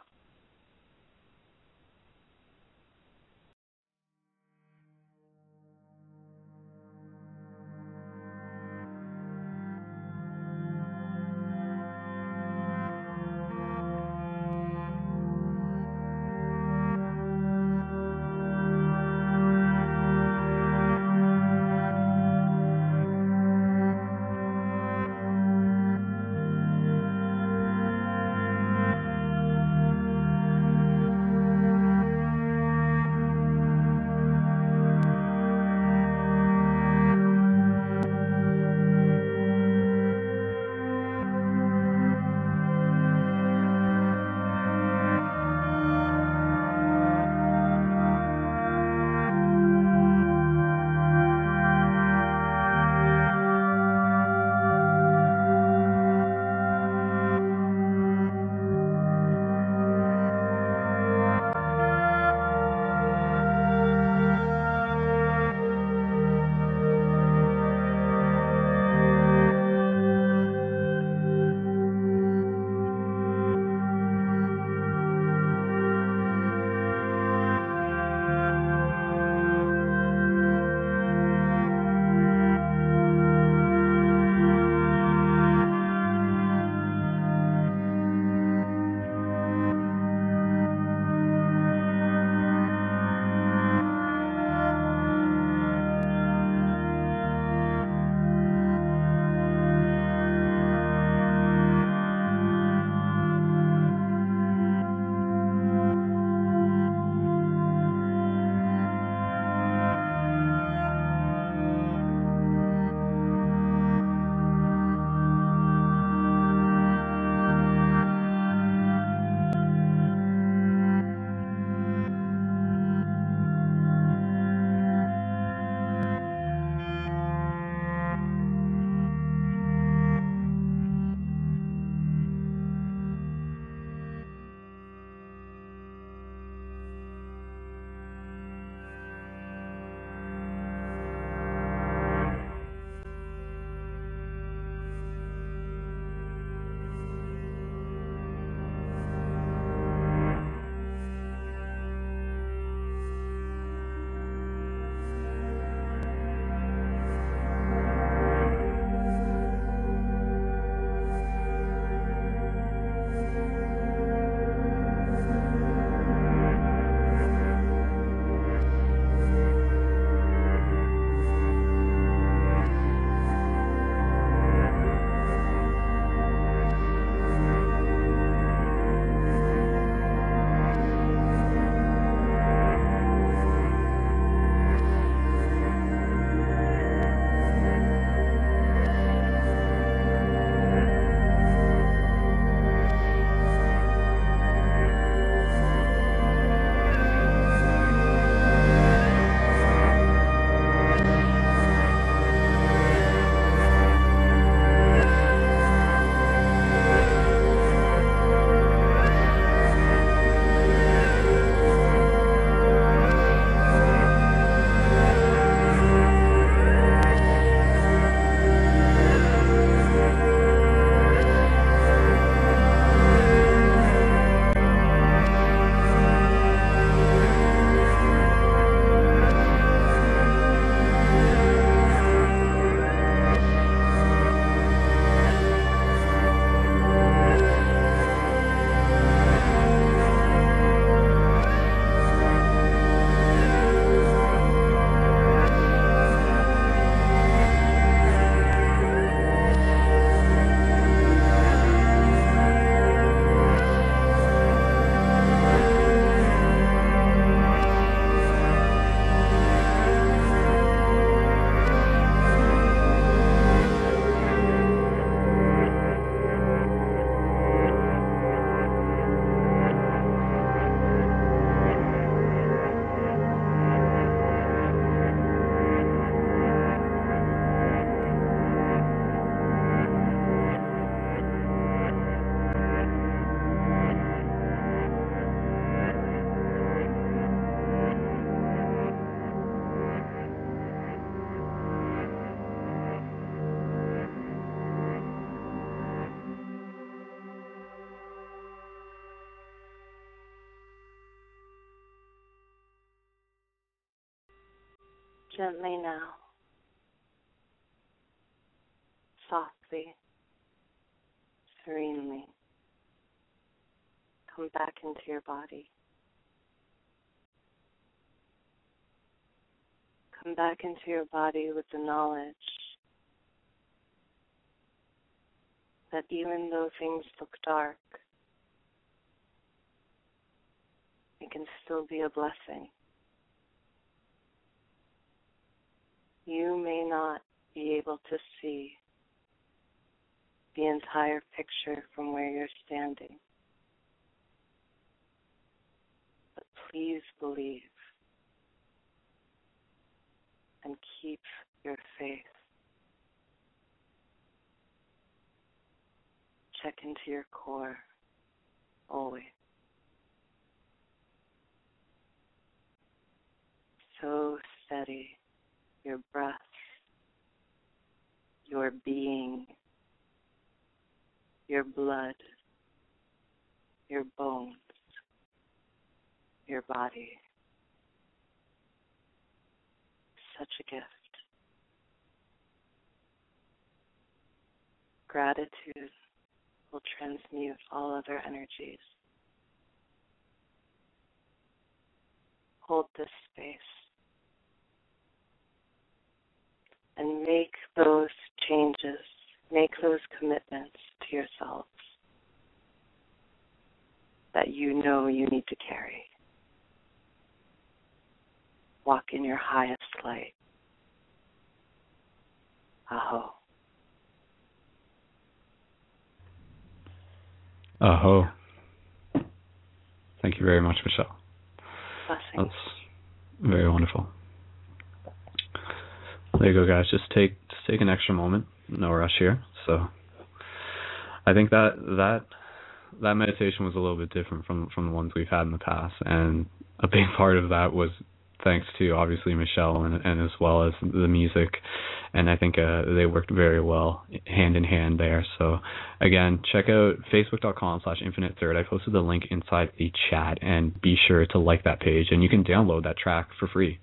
S5: Gently now, softly, serenely, come back into your body. Come back into your body with the knowledge that even though things look dark, it can still be a blessing. You may not be able to see the entire picture from where you're standing, but please believe and keep your faith. Check into your core always. So steady, your breath, your being, your blood, your bones, your body. Such a gift. Gratitude will transmute all other energies. Hold this space and make those changes, make those commitments to yourselves that you know you need to carry. Walk in your highest light. Aho.
S2: Aho. Thank you very much, Michelle.
S5: Blessings.
S2: That's very wonderful. There you go, guys. Just take an extra moment. No rush here. So I think that meditation was a little bit different from the ones we've had in the past, and a big part of that was thanks to obviously Michelle and as well as the music, and I think they worked very well hand in hand there. So again, check out facebook.com/infinite-third. I posted the link inside the chat, and be sure to like that page, and you can download that track for free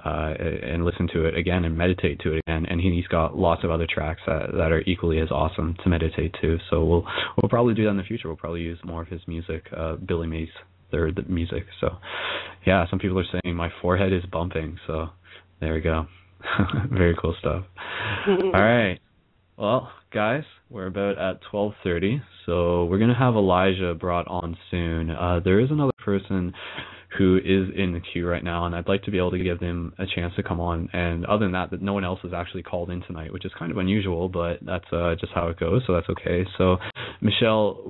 S2: and listen to it again and meditate to it again. And he's got lots of other tracks that are equally as awesome to meditate to. So we'll probably do that in the future. We'll probably use more of his music, Billy Mays third music. So yeah, some people are saying my forehead is bumping, so there we go. Very cool stuff. All right, well guys, we're about at 12:30, so we're gonna have Elijah brought on soon. There is another person who is in the queue right now, and I'd like to be able to give them a chance to come on. And other than that no one else has actually called in tonight, which is kind of unusual, but that's just how it goes, so that's okay. So Michelle,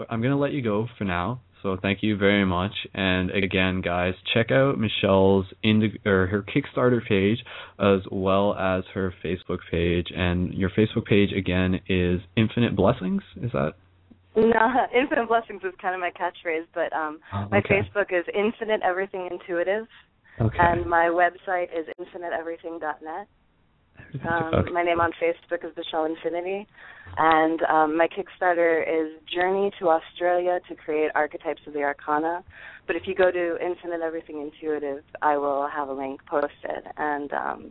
S2: I'm gonna let you go for now. So thank you very much. And again, guys, check out Michelle's her Kickstarter page as well as her Facebook page. And your Facebook page again is Infinite Blessings. Is that?
S5: No, Infinite Blessings is kind of my catchphrase, but my Facebook is Infinite Everything Intuitive, and my website is infiniteeverything.net. My name on Facebook is Michelle Infinity, and my Kickstarter is Journey to Australia to Create Archetypes of the Arcana. But if you go to Infinite Everything Intuitive, I will have a link posted, and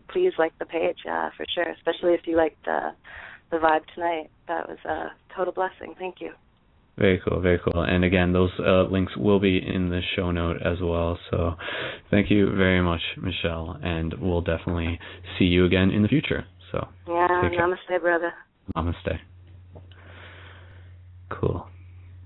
S5: please like the page, for sure, especially if you liked the vibe tonight. That was a total blessing. Thank you.
S2: Very cool, very cool. And again, those links will be in the show note as well. So thank you very much, Michelle, and we'll definitely see you again in the future. So
S5: yeah, namaste, brother.
S2: Namaste. Cool.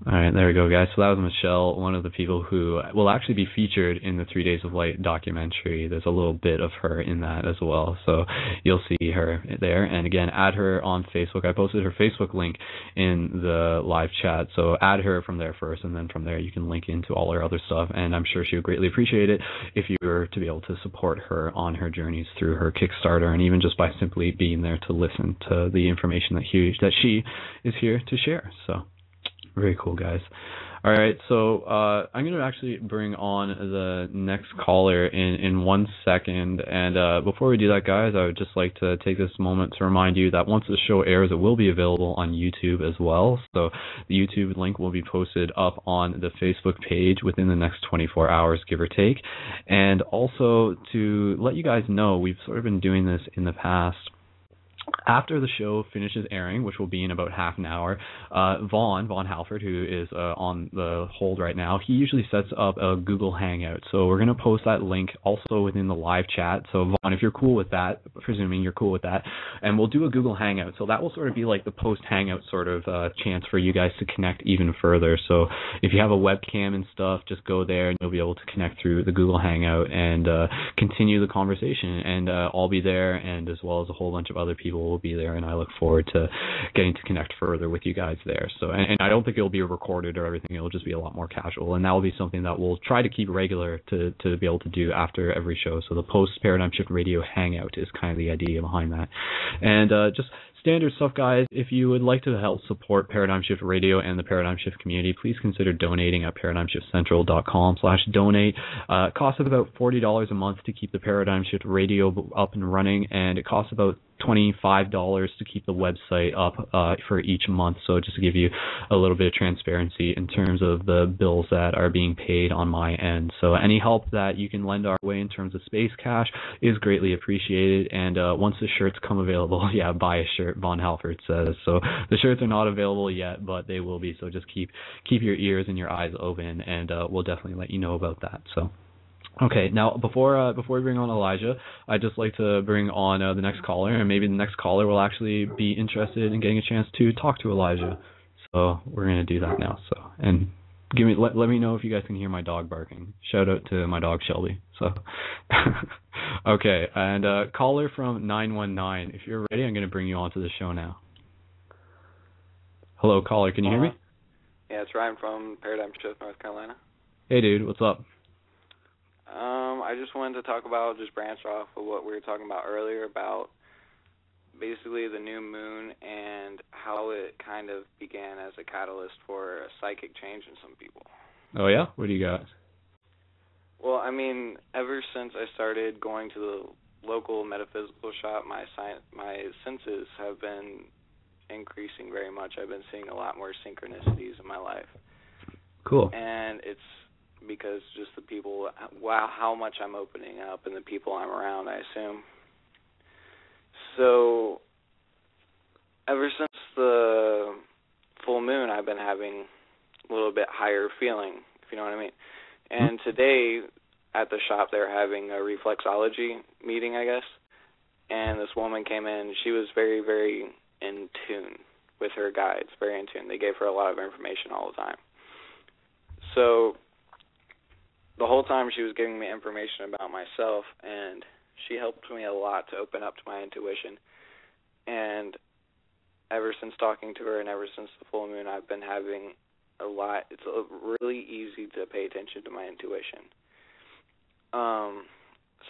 S2: All right, there we go, guys. So that was Michelle, one of the people who will actually be featured in the 3 Days of Light documentary. There's a little bit of her in that as well, so you'll see her there. And again, add her on Facebook. I posted her Facebook link in the live chat, so add her from there first, and then from there you can link into all her other stuff. And I'm sure she would greatly appreciate it if you were to be able to support her on her journeys through her Kickstarter, and even just by simply being there to listen to the information that she is here to share. So very cool, guys. All right, so I'm going to actually bring on the next caller in 1 second. And before we do that, guys, I would just like to take this moment to remind you that once the show airs, it will be available on YouTube as well. So the YouTube link will be posted up on the Facebook page within the next 24 hours, give or take. And also to let you guys know, we've sort of been doing this in the past. After the show finishes airing, which will be in about half an hour, Vaughn Halford, who is on the hold right now, he usually sets up a Google Hangout. So we're going to post that link also within the live chat. So Vaughn, if you're cool with that, presuming you're cool with that, and we'll do a Google Hangout. So that will sort of be like the post-Hangout sort of chance for you guys to connect even further. So if you have a webcam and stuff, just go there and you'll be able to connect through the Google Hangout and continue the conversation. And I'll be there, and as well as a whole bunch of other people will be there, and I look forward to getting to connect further with you guys there. So, and I don't think it'll be recorded or everything. It'll just be a lot more casual, and that will be something that we'll try to keep regular to be able to do after every show. So the post Paradigm Shift Radio Hangout is kind of the idea behind that. And just standard stuff, guys. If you would like to help support Paradigm Shift Radio and the Paradigm Shift community, please consider donating at ParadigmShiftCentral.com/donate. It costs about $40 a month to keep the Paradigm Shift Radio up and running, and it costs about $25 to keep the website up for each month. So just to give you a little bit of transparency in terms of the bills that are being paid on my end. So any help that you can lend our way in terms of space cash is greatly appreciated. And once the shirts come available, yeah, buy a shirt, Von Halford says. So the shirts are not available yet, but they will be. So just keep your ears and your eyes open, and we'll definitely let you know about that. So. Okay, now before we bring on Elijah, I'd just like to bring on the next caller, and maybe the next caller will actually be interested in getting a chance to talk to Elijah. So we're going to do that now. So, and let me know if you guys can hear my dog barking. Shout out to my dog Shelby. So, okay, and caller from 919, if you're ready, I'm going to bring you onto the show now. Hello, caller, can you hear me?
S6: Yeah, it's Ryan from Paradigm Shift, North Carolina.
S2: Hey, dude, what's up?
S6: I just wanted to talk about, just branch off of what we were talking about earlier about basically the new moon and how it kind of began as a catalyst for a psychic change in some people.
S2: Oh, yeah? What do you got?
S6: Well, I mean, ever since I started going to the local metaphysical shop, my senses have been increasing very much. I've been seeing a lot more synchronicities in my life.
S2: Cool.
S6: And it's because just the people, wow, how much I'm opening up and the people I'm around, I assume. So ever since the full moon, I've been having a little bit higher feeling, if you know what I mean. And today at the shop, they're having a reflexology meeting, I guess, and this woman came in. She was very, very in tune with her guides, very in tune. They gave her a lot of information all the time. So the whole time she was giving me information about myself, and she helped me a lot to open up to my intuition. And ever since talking to her and ever since the full moon, I've been having a lot. It's really easy to pay attention to my intuition.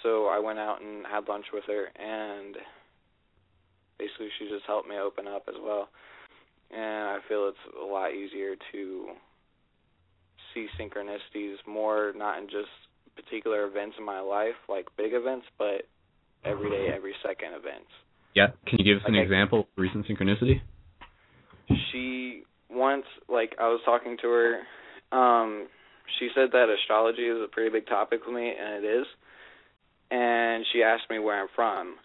S6: So I went out and had lunch with her, and basically she just helped me open up as well. And I feel it's a lot easier to see synchronicities more, not in just particular events in my life, like big events, but every day, every second events.
S2: Yeah. Can you give us an example of recent synchronicity?
S6: She once, I was talking to her, she said that astrology is a pretty big topic with me, and it is. And she asked me where I'm from.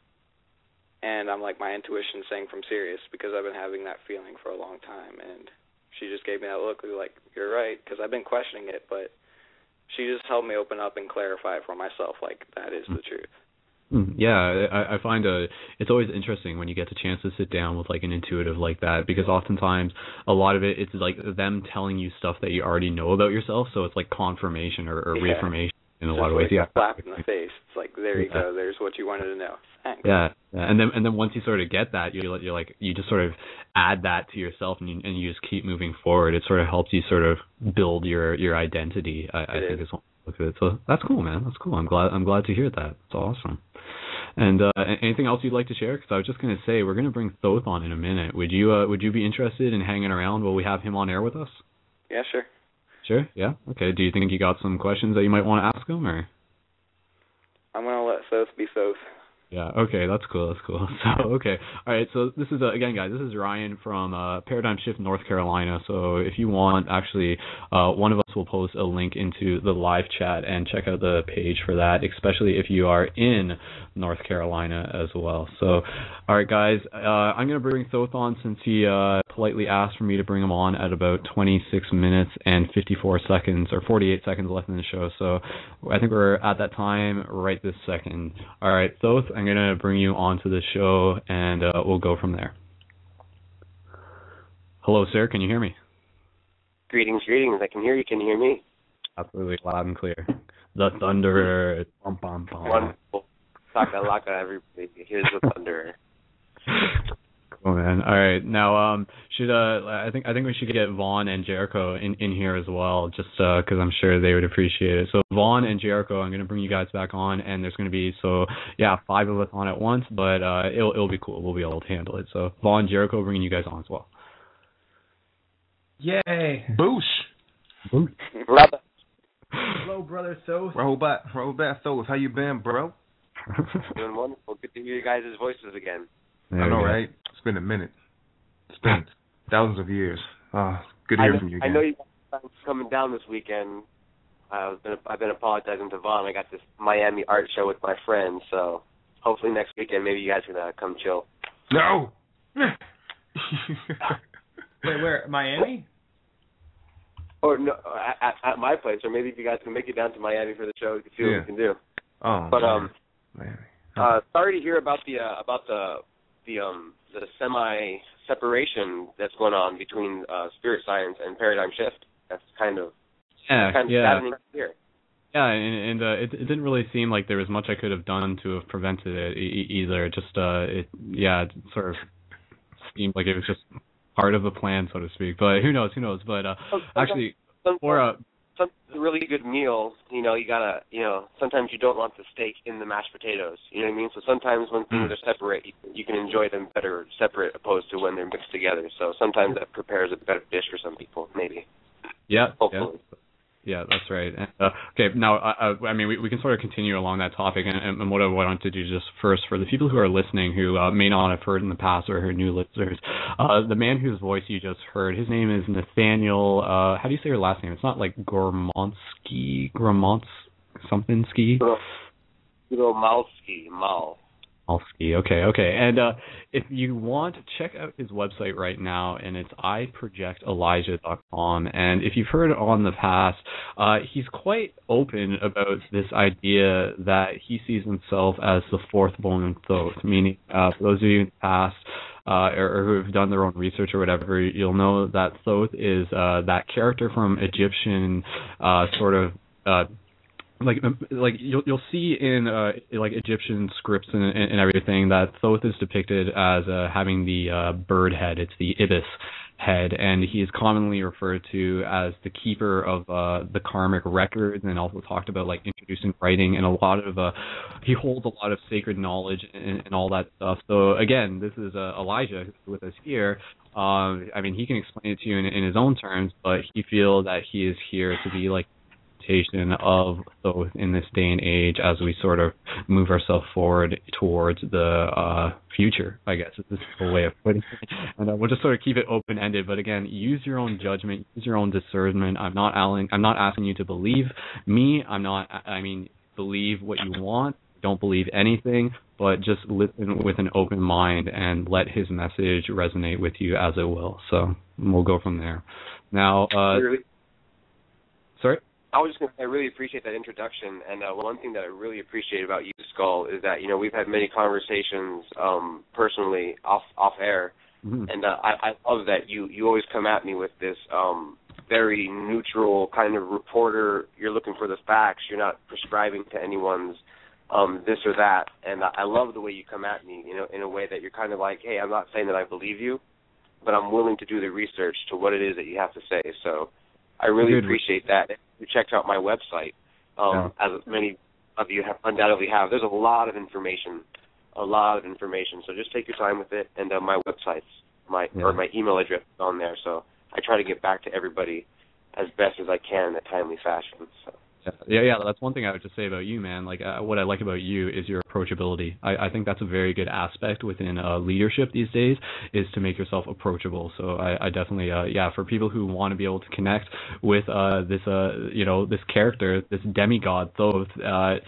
S6: And I'm like, my intuition's saying from Sirius, because I've been having that feeling for a long time. And she just gave me that look, like, you're right, because I've been questioning it, but she just helped me open up and clarify it for myself, like, that is the truth.
S2: Yeah, I find it's always interesting when you get the chance to sit down with, like, an intuitive like that, because oftentimes a lot of it's, like, them telling you stuff that you already know about yourself, so it's, like, confirmation or reaffirmation in a lot of ways.
S6: Yeah, slap in the face. It's like, there you go, there's what you wanted to know. Thanks.
S2: Yeah, and then once you sort of get that, you're like, you just sort of add that to yourself, and you just keep moving forward. It sort of helps you sort of build your identity. I think is one look at it. So that's cool, man. That's cool. I'm glad to hear that. It's awesome. And anything else you'd like to share? Because I was just going to say we're going to bring Thoth on in a minute. Would you be interested in hanging around while we have him on air with us?
S6: Yeah, sure.
S2: Sure. Yeah. Okay. Do you think you got some questions that you might want to ask him, or?
S6: I'm gonna let Soth be Soth.
S2: Yeah, okay, that's cool. So, okay. All right, so this is, again, guys, this is Ryan from Paradigm Shift, North Carolina. So if you want, actually, one of us will post a link into the live chat and check out the page for that, especially if you are in North Carolina as well. So, all right, guys, I'm going to bring Thoth on since he politely asked for me to bring him on at about 26 minutes and 54 seconds, or 48 seconds left in the show. So I think we're at that time right this second. All right, Thoth, I'm going to bring you onto the show, and we'll go from there. Hello, sir. Can you hear me?
S7: Greetings. I can hear you. Can you hear me?
S2: Absolutely, loud and clear. The thunder. Bum, bum, bum.
S7: Wonderful. Laka, everybody. Here's the thunder.
S2: Oh man! All right, now I think we should get Vaughn and Jericho in here as well, just because I'm sure they would appreciate it. So Vaughn and Jericho, I'm gonna bring you guys back on, and there's gonna be 5 of us on at once, but it'll be cool. We'll be able to handle it. So Vaughn, Jericho, bringing you guys on as well.
S3: Yay!
S4: Boosh.
S3: Hello, brother Soth.
S4: Roll back, Soth. How you been, bro?
S7: Doing wonderful. Good to hear you guys' voices again.
S4: I know, right? It's been a minute. It's been thousands of years. Good to hear from you again.
S7: I know you guys are coming down this weekend. I've been apologizing to Vaughn. I got this Miami art show with my friends, so hopefully next weekend maybe you guys can come chill.
S4: No!
S3: Wait, where? Miami?
S7: Or no, at my place, or maybe if you guys can make it down to Miami for the show, we can see what we can do.
S4: Oh,
S7: but
S4: Miami.
S7: Sorry to hear about the semi-separation that's going on between spirit science and paradigm shift. That's kind of saddening to hear. Yeah,
S2: and it didn't really seem like there was much I could have done to have prevented it either. Just it sort of seemed like it was just part of the plan, so to speak. But who knows? But actually,
S7: a really good meal, you gotta, sometimes you don't want the steak in the mashed potatoes, you know what I mean? So sometimes when things are separate, you can enjoy them better separate opposed to when they're mixed together. So sometimes that prepares a better dish for some people, maybe.
S2: Yeah.
S7: Hopefully.
S2: Yeah, that's right. Okay, now, I mean, we can sort of continue along that topic, and what I wanted to do just first, for the people who are listening who may not have heard in the past or are new listeners, the man whose voice you just heard, his name is Nathaniel, how do you say your last name? It's not like Gormonski, something ski?
S7: Mal.
S2: Okay. And if you want, check out his website right now, and it's iprojectelijah.com. And if you've heard on the past, he's quite open about this idea that he sees himself as the fourth bone in Thoth, meaning for those of you in the past or who have done their own research or whatever, you'll know that Thoth is that character from Egyptian sort of like you'll see in like Egyptian scripts and everything that Thoth is depicted as having the bird head. It's the ibis head, and he is commonly referred to as the keeper of the karmic records, and also talked about like introducing writing and a lot of he holds a lot of sacred knowledge and all that stuff. So again, this is Elijah who's with us here. I mean, he can explain it to you in his own terms, but he feels that he is here to be like of Thoth in this day and age as we sort of move ourselves forward towards the future, I guess is the way of putting it. And we'll just sort of keep it open-ended, but again, use your own judgment, use your own discernment. I'm not asking you to believe me. Believe what you want. Don't believe anything, but just listen with an open mind and let his message resonate with you as it will. So we'll go from there. Now, sorry?
S7: I was just going to say I really appreciate that introduction, and one thing that I really appreciate about you, Skull, is that, we've had many conversations personally off air, and I love that you always come at me with this very neutral kind of reporter. You're looking for the facts. You're not prescribing to anyone's this or that, and I love the way you come at me, in a way that you're kind of like, hey, I'm not saying that I believe you, but I'm willing to do the research to what it is that you have to say, so I really appreciate that. If you checked out my website, as many of you undoubtedly have, there's a lot of information. So just take your time with it. And my website's my email address is on there. So I try to get back to everybody as best as I can in a timely fashion. So.
S2: Yeah, that's one thing I would just say about you, man. Like, what I like about you is your approachability. I think that's a very good aspect within leadership these days, is to make yourself approachable. So I definitely, for people who want to be able to connect with this character, this demigod, Thoth,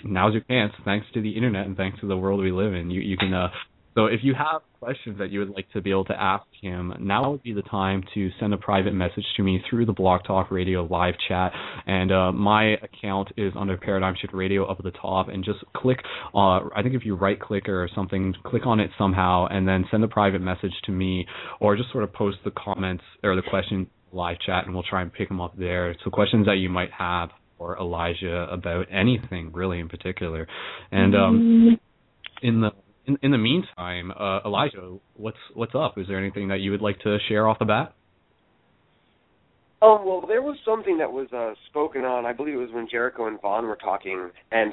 S2: now's your chance. Thanks to the internet and thanks to the world we live in, you can. So if you have questions that you would like to be able to ask him, now would be the time to send a private message to me through the Blog Talk Radio live chat. And my account is under Paradigm Shift Radio up at the top. And just click, I think if you right-click or something, click on it somehow, and then send a private message to me, or just sort of post the comments or the question live chat, and we'll try and pick them up there. So questions that you might have for Elijah about anything, really, in particular. And in the meantime, Elijah, what's up? Is there anything that you would like to share off the bat?
S7: Oh, well, there was something that was spoken on, I believe it was when Jericho and Vaughn were talking, and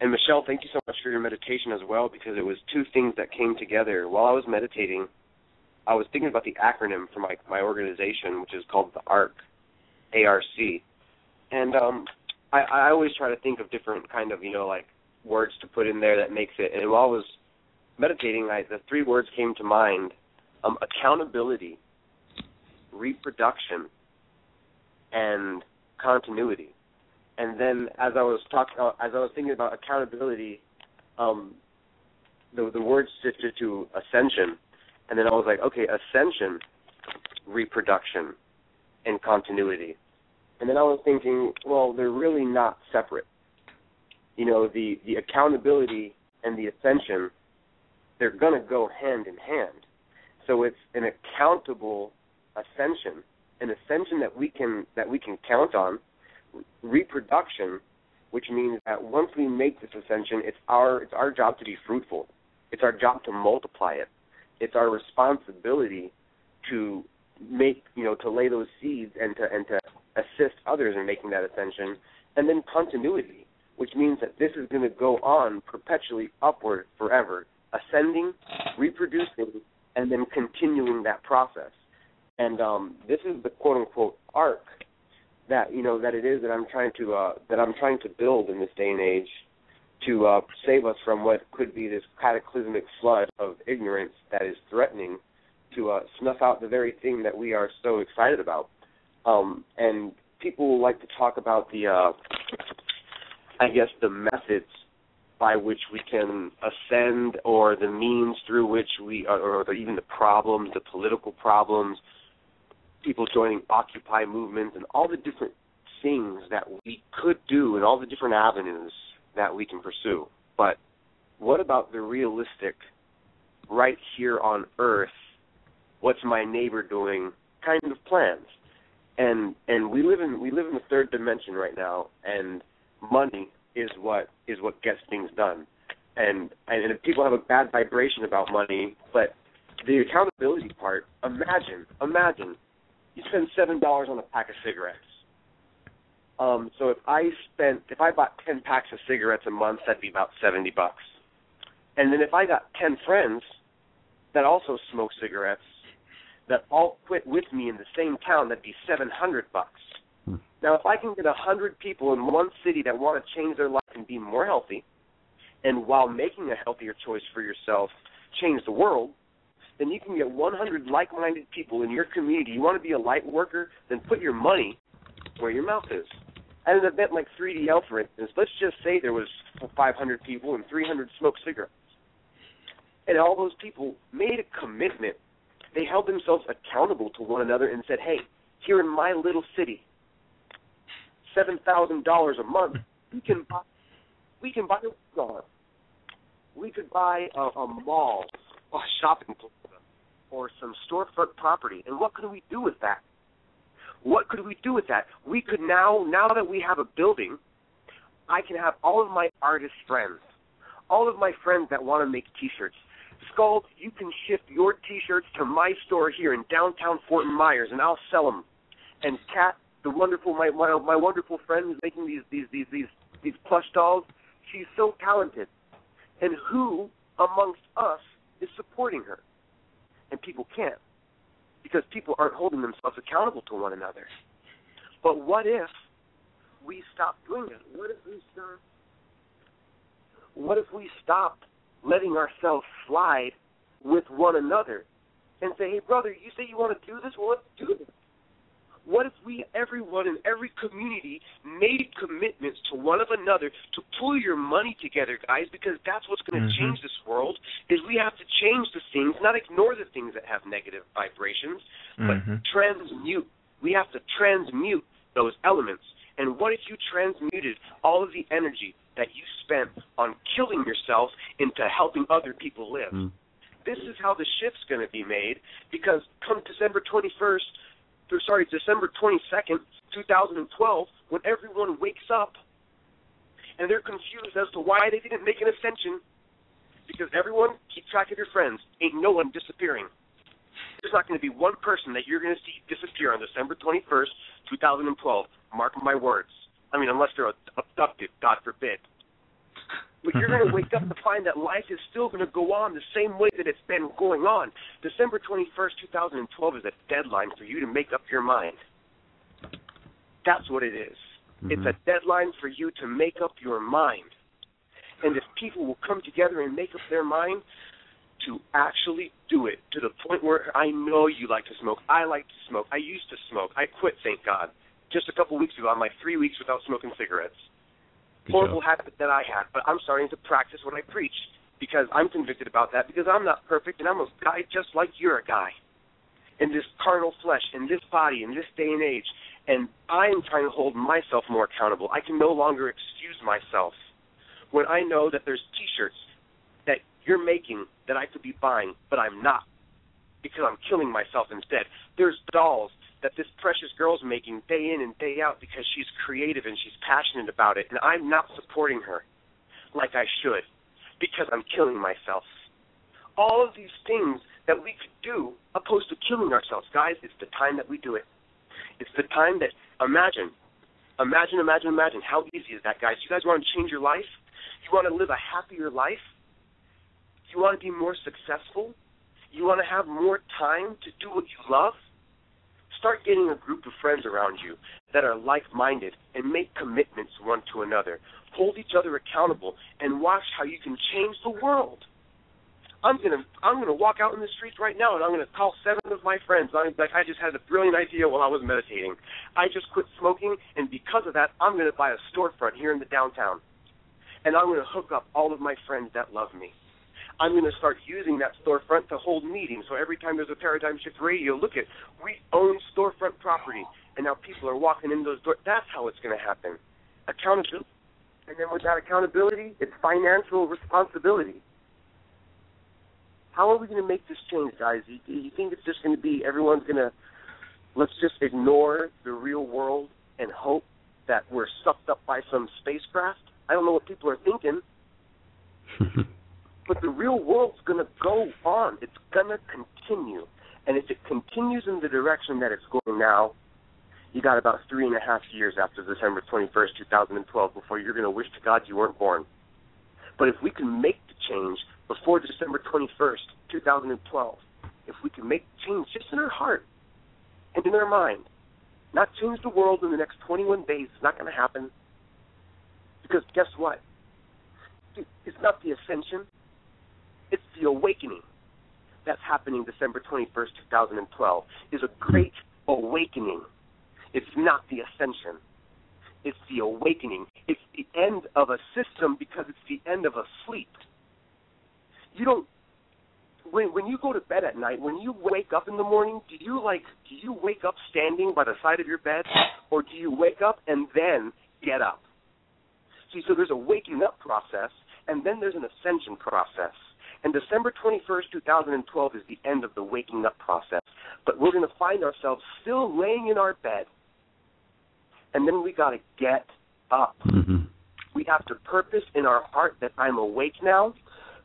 S7: Michelle, thank you so much for your meditation as well, because it was two things that came together. While I was meditating, I was thinking about the acronym for my organization, which is called the ARC, A-R-C, and I always try to think of different kind of, like, words to put in there that makes it, and while I was meditating, the three words came to mind: accountability, reproduction, and continuity. And then, as I was thinking about accountability, the words shifted to ascension, and then I was like, okay, ascension, reproduction, and continuity. And then I was thinking, well, they're really not separate. The accountability and the ascension, they're going to go hand in hand. So it's an accountable ascension, an ascension that we can count on. Reproduction, which means that once we make this ascension, it's our job to be fruitful. It's our job to multiply it. It's our responsibility to make, to lay those seeds and to assist others in making that ascension. And then continuity, which means that this is going to go on perpetually upward forever, ascending, reproducing, and then continuing that process. And this is the quote unquote arc that I'm trying to build in this day and age to save us from what could be this cataclysmic flood of ignorance that is threatening to snuff out the very thing that we are so excited about. And people like to talk about the methods by which we can ascend, or the means through which or even the problems, the political problems, people joining Occupy movements, and all the different things that we could do and all the different avenues that we can pursue. But what about the realistic, right here on Earth, what's my neighbor doing kind of plans? And we live in the third dimension right now, and money is what gets things done. And if people have a bad vibration about money, but the accountability part, imagine you spend $7 on a pack of cigarettes. So if I bought 10 packs of cigarettes a month, that'd be about $70. And then if I got 10 friends that also smoke cigarettes, that all quit with me in the same town, that'd be $700. Now, if I can get 100 people in one city that want to change their life and be more healthy, and while making a healthier choice for yourself, change the world, then you can get 100 like-minded people in your community. You want to be a light worker? Then put your money where your mouth is. At an event like 3DL, for instance, let's just say there was 500 people and 300 smoked cigarettes. And all those people made a commitment. They held themselves accountable to one another and said, hey, here in my little city, $7,000 a month, we can buy a car. We could buy a mall, a shopping plaza, or some storefront property. And what could we do with that? What could we do with that? We could now that we have a building, I can have all of my artist friends, all of my friends that want to make T-shirts. Skull, you can ship your T-shirts to my store here in downtown Fort Myers, and I'll sell them. And Kat, my wonderful friend who's making these plush dolls, she's so talented. And who amongst us is supporting her? And people can't, because people aren't holding themselves accountable to one another.
S8: But what if we stop doing that? What if we stop letting ourselves slide with one another and say, hey, brother, you say you want to do this? Well, let's do this. What if everyone in every community made commitments to one of another to pull your money together, guys, because that's what's going to change this world, is we have to change the things, not ignore the things that have negative vibrations, but transmute. We have to transmute those elements. And what if you transmuted all of the energy that you spent on killing yourself into helping other people live? This is how the shift's going to be made, because come December 22nd, 2012, when everyone wakes up and they're confused as to why they didn't make an ascension, because everyone, keep track of your friends, ain't no one disappearing. There's not going to be one person that you're going to see disappear on December 21st, 2012. Mark my words. I mean, unless they're abducted, God forbid. But you're going to wake up to find that life is still going to go on the same way that it's been going on. December 21st, 2012 is a deadline for you to make up your mind. That's what it is. It's a deadline for you to make up your mind. And if people will come together and make up their mind to actually do it, to the point where I know you like to smoke. I like to smoke. I used to smoke. I quit, thank God. Just a couple weeks ago, I'm like 3 weeks without smoking cigarettes. Horrible habit that I had, but I'm starting to practice what I preach because I'm convicted about that, because I'm not perfect, and I'm a guy just like you're a guy in this carnal flesh, in this body, in this day and age, and I'm trying to hold myself more accountable. I can no longer excuse myself when I know that there's T-shirts that you're making that I could be buying, but I'm not, because I'm killing myself instead. There's dolls that this precious girl's making day in and day out because she's creative and she's passionate about it, and I'm not supporting her like I should because I'm killing myself. All of these things that we could do opposed to killing ourselves, guys, it's the time that we do it. It's the time that, imagine how easy is that, guys? You guys want to change your life? You want to live a happier life? You want to be more successful? You want to have more time to do what you love? Start getting a group of friends around you that are like-minded and make commitments one to another. Hold each other accountable and watch how you can change the world. I'm gonna walk out in the streets right now and I'm gonna call 7 of my friends. I just had a brilliant idea while I was meditating. I just quit smoking, and because of that, I'm gonna buy a storefront here in the downtown, and I'm gonna hook up all of my friends that love me. I'm going to start using that storefront to hold meetings. So every time there's a Paradigm Shift Radio, look at, we own storefront property, and now people are walking in those doors. That's how it's going to happen. Accountability. And then with that accountability, it's financial responsibility. How are we going to make this change, guys? You think it's just going to be everyone's going to, let's just ignore the real world and hope that we're sucked up by some spacecraft? I don't know what people are thinking. But the real world's going to go on. It's going to continue. And if it continues in the direction that it's going now, you got about 3.5 years after December 21st, 2012, before you're going to wish to God you weren't born. But if we can make the change before December 21st, 2012, if we can make the change just in our heart and in our mind, not change the world in the next 21 days, it's not going to happen. Because guess what? It's not the ascension. It's the awakening that's happening December 21st, 2012, is a great awakening. It's not the ascension. It's the awakening. It's the end of a system because it's the end of a sleep. You don't, when you go to bed at night, when you wake up in the morning, do you wake up standing by the side of your bed, or do you wake up and then get up? See, so there's a waking up process, and then there's an ascension process. And December 21st, 2012 is the end of the waking up process. But we're going to find ourselves still laying in our bed. And then we got to get up. We have to purpose in our heart that I'm awake now.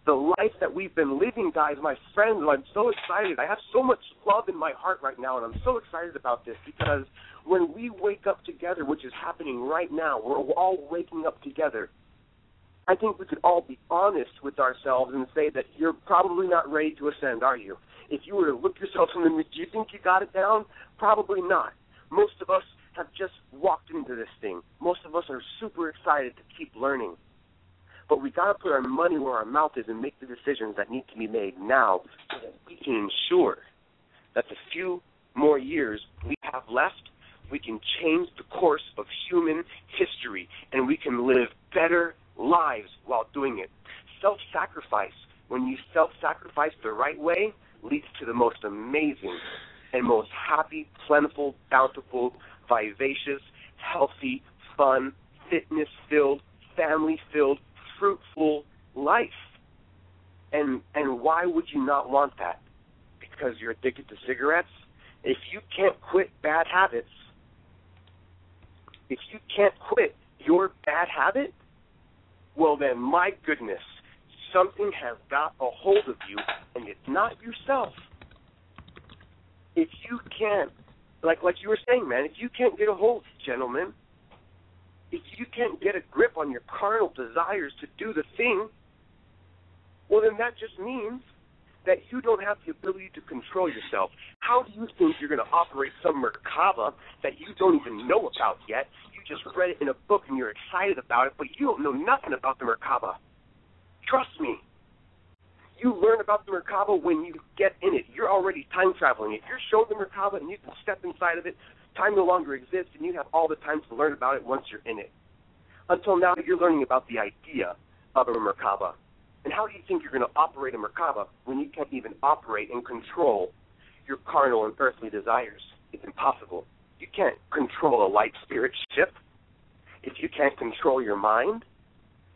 S8: The life that we've been living, guys, my friends, I'm so excited. I have so much love in my heart right now, and I'm so excited about this because when we wake up together, which is happening right now, we're all waking up together. I think we could all be honest with ourselves and say that you're probably not ready to ascend, are you? If you were to look yourself in the mirror, do you think you got it down? Probably not. Most of us have just walked into this thing. Most of us are super excited to keep learning. But we got to put our money where our mouth is and make the decisions that need to be made now so that we can ensure that the few more years we have left, we can change the course of human history and we can live better lives while doing it. Self-sacrifice, when you self-sacrifice the right way, leads to the most amazing and most happy, plentiful, bountiful, vivacious, healthy, fun, fitness-filled, family-filled, fruitful life. And why would you not want that? Because you're addicted to cigarettes? If you can't quit bad habits, if you can't quit your bad habit, well then, my goodness, something has got a hold of you, and it's not yourself. If you can't, like you were saying, man, if you can't get a hold, gentlemen, if you can't get a grip on your carnal desires to do the thing, well, then that just means that you don't have the ability to control yourself. How do you think you're going to operate some Merkaba that you don't even know about yet? You just read it in a book and you're excited about it, but you don't know nothing about the Merkaba. Trust me. You learn about the Merkaba when you get in it. You're already time traveling. If you're shown the Merkaba and you can step inside of it, time no longer exists and you have all the time to learn about it once you're in it. Until now, you're learning about the idea of a Merkaba. And how do you think you're going to operate a Merkaba when you can't even operate and control your carnal and earthly desires? It's impossible. You can't control a light spirit ship. If you can't control your mind,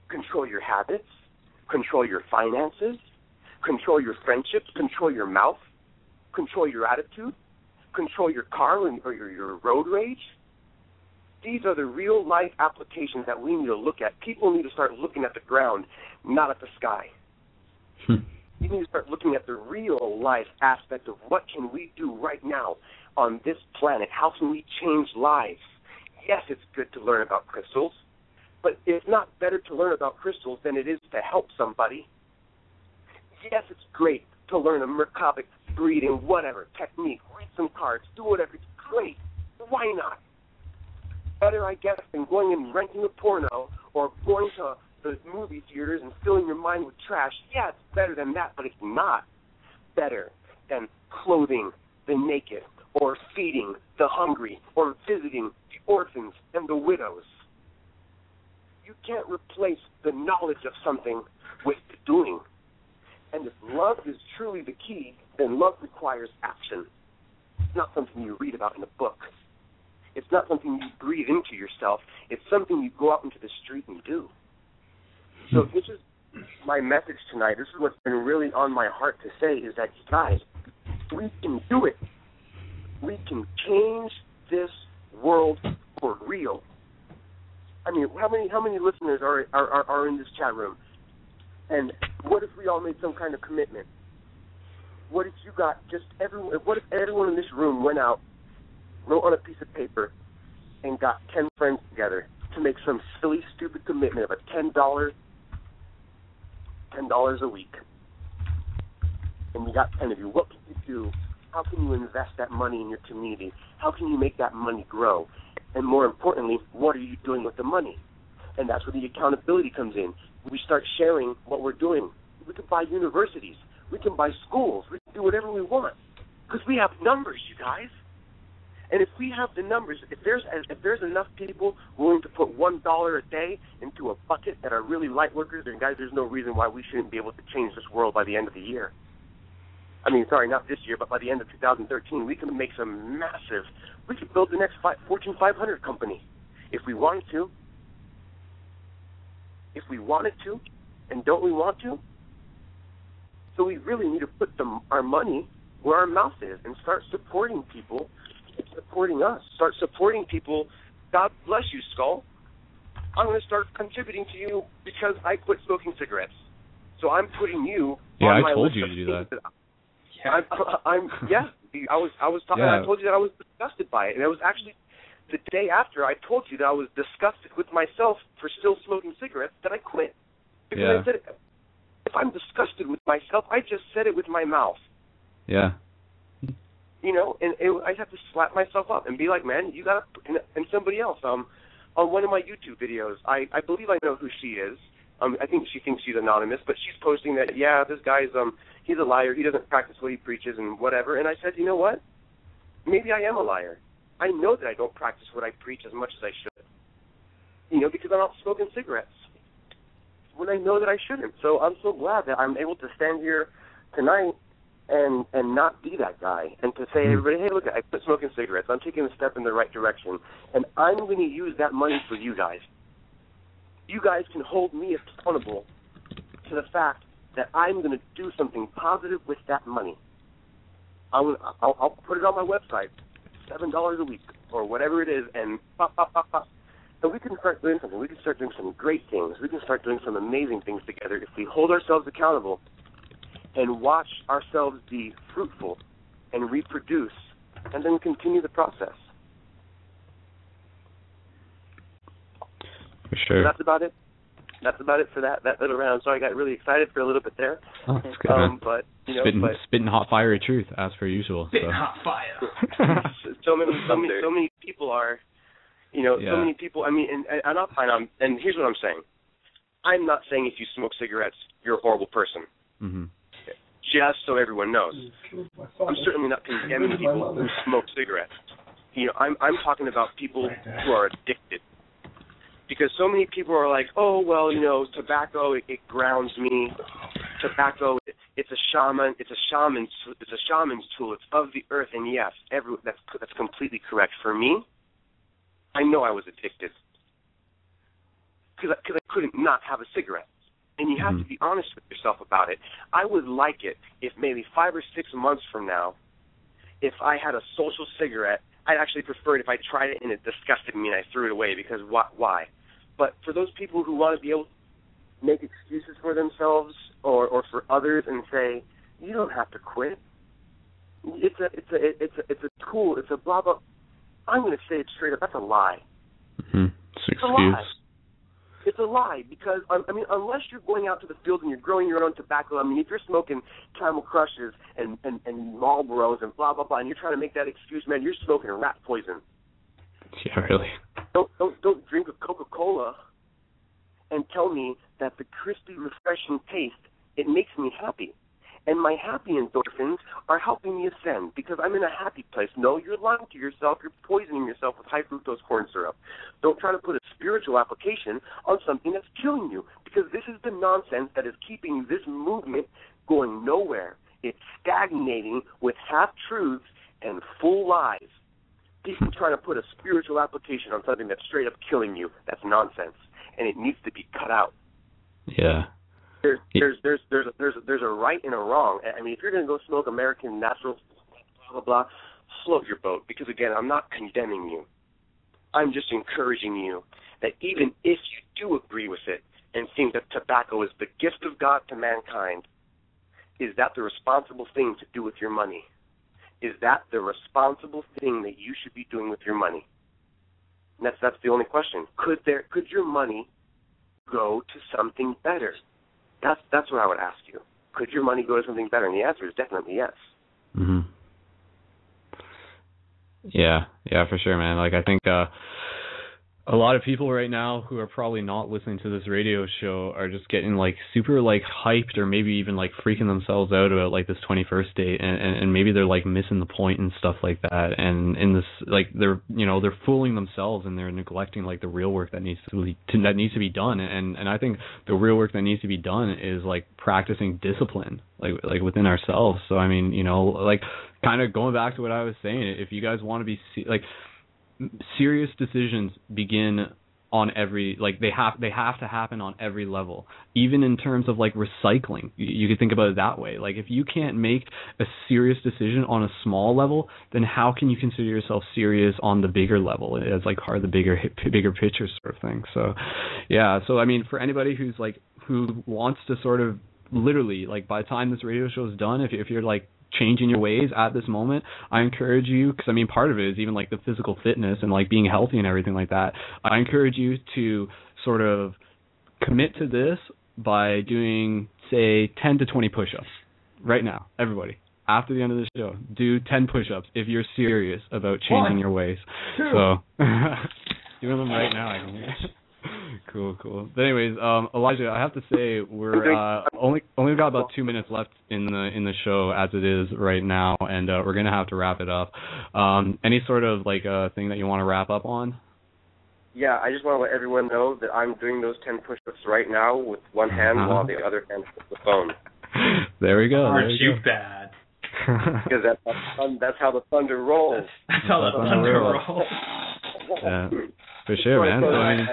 S8: control your habits, control your finances, control your friendships, control your mouth, control your attitude, control your car or your road rage, these are the real-life applications that we need to look at. People need to start looking at the ground, not at the sky. You need to start looking at the real-life aspect of what can we do right now on this planet. How can we change lives? Yes, it's good to learn about crystals, but it's not better to learn about crystals than it is to help somebody. Yes, it's great to learn a Merkabic breeding, whatever, technique, read some cards, do whatever. It's great. Why not? Better, I guess, than going and renting a porno or going to the movie theaters and filling your mind with trash. Yeah, it's better than that, but it's not better than clothing the naked or feeding the hungry or visiting the orphans and the widows. You can't replace the knowledge of something with the doing. And if love is truly the key, then love requires action. It's not something you read about in a book. It's not something you breathe into yourself. It's something you go out into the street and do. So this is my message tonight. This is what's been really on my heart to say is that, guys, we can do it. We can change this world for real. I mean, how many listeners are in this chat room? And what if we all made some kind of commitment? What if you got what if everyone in this room went out, wrote on a piece of paper, and got 10 friends together to make some silly, stupid commitment of a $10 a week. And you got 10 of you. What can you do? How can you invest that money in your community? How can you make that money grow? And more importantly, what are you doing with the money? And that's where the accountability comes in. We start sharing what we're doing. We can buy universities. We can buy schools. We can do whatever we want. Because we have numbers, you guys. And if we have the numbers, if there's enough people willing to put $1 a day into a bucket that are really light workers, then guys, there's no reason why we shouldn't be able to change this world by the end of the year. I mean, sorry, not this year, but by the end of 2013, we can make some massive. We could build the next Fortune 500 company if we wanted to. If we wanted to, and don't we want to? So we really need to put our money where our mouth is and start supporting people. Supporting us. Start supporting people. God bless you, Skull. I'm going to start contributing to you because I quit smoking cigarettes. So I'm putting you on my list.
S2: Yeah, I told you to do that.
S8: I was talking. I told you that I was disgusted by it, and it was actually the day after I told you that I was disgusted with myself for still smoking cigarettes that I quit. Because I said, if I'm disgusted with myself, I just said it with my mouth.
S2: Yeah.
S8: I have to slap myself up and be like, man, you got to, and somebody else. On one of my YouTube videos, I believe I know who she is. I think she thinks she's anonymous, but she's posting that, yeah, this guy's, he's a liar. He doesn't practice what he preaches and whatever. And I said, you know what? Maybe I am a liar. I know that I don't practice what I preach as much as I should, because I'm not smoking cigarettes when I know that I shouldn't. So I'm so glad that I'm able to stand here tonight and not be that guy, and to say, everybody, hey, look, I quit smoking cigarettes. I'm taking a step in the right direction, and I'm going to use that money for you guys. You guys can hold me accountable to the fact that I'm going to do something positive with that money. I'll put it on my website, $7 a week or whatever it is, and pop. And we can start doing something. We can start doing some great things. We can start doing some amazing things together if we hold ourselves accountable and watch ourselves be fruitful and reproduce, and then continue the process.
S2: For sure.
S8: So that's about it. That's about it for that little round. Sorry, I got really excited for a little bit there.
S2: Oh, that's good.
S8: But
S2: spitting hot fire truth as per usual.
S3: Spitting hot fire.
S8: so many people are, so many people. I mean, and here's what I'm saying. I'm not saying if you smoke cigarettes, you're a horrible person.
S2: Mm-hmm.
S8: Just so everyone knows, I'm certainly not condemning people who smoke cigarettes. I'm talking about people who are addicted. Because so many people are like, oh, well, tobacco, it grounds me. Tobacco, it's a shaman's tool. It's of the earth. And yes, that's completely correct. For me, I know I was addicted because I couldn't not have a cigarette. And you have to be honest with yourself about it. I would like it if maybe 5 or 6 months from now, if I had a social cigarette, I'd actually prefer it if I tried it and it disgusted me and I threw it away, because why? But for those people who want to be able to make excuses for themselves or for others and say, you don't have to quit. It's a tool. It's a blah blah. I'm going to say it straight up. That's a lie.
S2: Mm-hmm. It's
S8: a lie. It's a lie, because, unless you're going out to the field and you're growing your own tobacco, if you're smoking Camel Crushes and Marlboros and blah, blah, blah, and you're trying to make that excuse, man, you're smoking rat poison.
S2: Yeah, really.
S8: Don't drink a Coca-Cola and tell me that the crispy, refreshing taste, it makes me happy. And my happy endorphins are helping me ascend because I'm in a happy place. No, you're lying to yourself. You're poisoning yourself with high fructose corn syrup. Don't try to put a spiritual application on something that's killing you, because this is the nonsense that is keeping this movement going nowhere. It's stagnating with half-truths and full lies. People trying to put a spiritual application on something that's straight up killing you, that's nonsense, and it needs to be cut out.
S2: Yeah.
S8: There's a right and a wrong. If you're going to go smoke American natural, blah, blah, blah, float your boat, because, again, I'm not condemning you. I'm just encouraging you that even if you do agree with it and think that tobacco is the gift of God to mankind, is that the responsible thing to do with your money? Is that the responsible thing that you should be doing with your money? And that's the only question. Could your money go to something better? That's what I would ask you. Could your money go to something better? And the answer is definitely yes.
S2: Mm-hmm. Yeah, for sure, man. I think a lot of people right now who are probably not listening to this radio show are just getting super hyped, or maybe even freaking themselves out about this 21st date, and maybe they're missing the point and stuff like that, and in this they're fooling themselves, and they're neglecting the real work that needs to be done, and I think the real work that needs to be done is practicing discipline within ourselves. So kind of going back to what I was saying, if you guys want to be serious decisions begin on every they have to happen on every level, even in terms of recycling. You could think about it that way. If you can't make a serious decision on a small level, then how can you consider yourself serious on the bigger level, as part of the bigger picture sort of thing? So yeah, so for anybody who's who wants to sort of literally by the time this radio show is done, if you're changing your ways at this moment, I encourage you, because part of it is even the physical fitness and being healthy and everything like that. I encourage you to sort of commit to this by doing, say, 10 to 20 push-ups right now, everybody. after the end of the show, do 10 push-ups if you're serious about changing your ways. So, doing them right now, I can hear. Cool. But anyways, Elijah, I have to say we're only got about 2 minutes left in the show as it is right now, and we're gonna have to wrap it up. Any sort of like thing that you want to wrap up on?
S7: Yeah, I just want to let everyone know that I'm doing those 10 push-ups right now with one hand while the other hand is the phone.
S2: There we go.
S3: Aren't you bad?
S7: Because that's how the thunder rolls.
S3: That's how the thunder rolls.
S2: Yeah, for sure, man. So, I mean,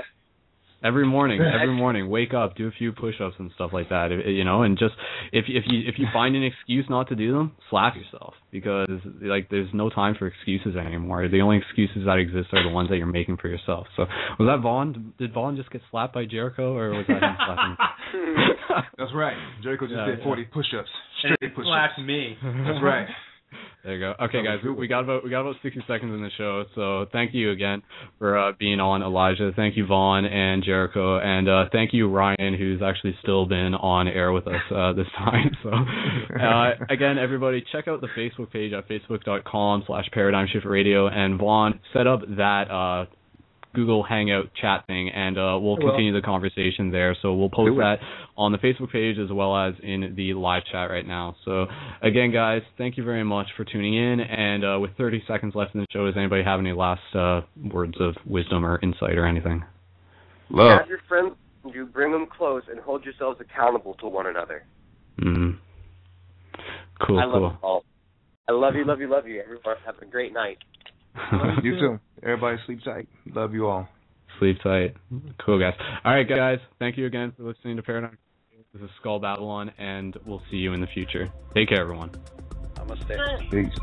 S2: every morning, wake up, do a few push-ups and stuff like that, and just if you find an excuse not to do them, slap yourself, because like there's no time for excuses anymore. The only excuses that exist are the ones that you're making for yourself. So was that Vaughn? Did Vaughn just get slapped by Jericho, or was that him slapping?
S4: That's right. Jericho just did 40 push-ups. Straight push-ups.
S3: Slapped me.
S4: That's right.
S2: There you go. Okay, guys, we got about 60 seconds in the show, so thank you again for being on, Elijah. Thank you, Vaughn and Jericho, and thank you, Ryan, who's actually still been on air with us this time. So, again, everybody, check out the Facebook page at facebook.com/ParadigmShiftRadio, and Vaughn, set up that Google Hangout chat thing, and we'll continue the conversation there. So we'll post that on the Facebook page as well as in the live chat right now. So again, guys, thank you very much for tuning in. And with 30 seconds left in the show, does anybody have any last words of wisdom or insight or anything?
S7: Love. Have your friends, you bring them close, and hold yourselves accountable to one another.
S2: Mm-hmm. Cool.
S7: I love you all. I love you. Everyone, have a great night.
S4: You too. Everybody sleep tight. Love you all.
S2: Sleep tight. Cool, guys. All right, guys. Thank you again for listening to Paradigm. This is Skull Babylon, and we'll see you in the future. Take care, everyone.
S6: Namaste.
S4: Peace.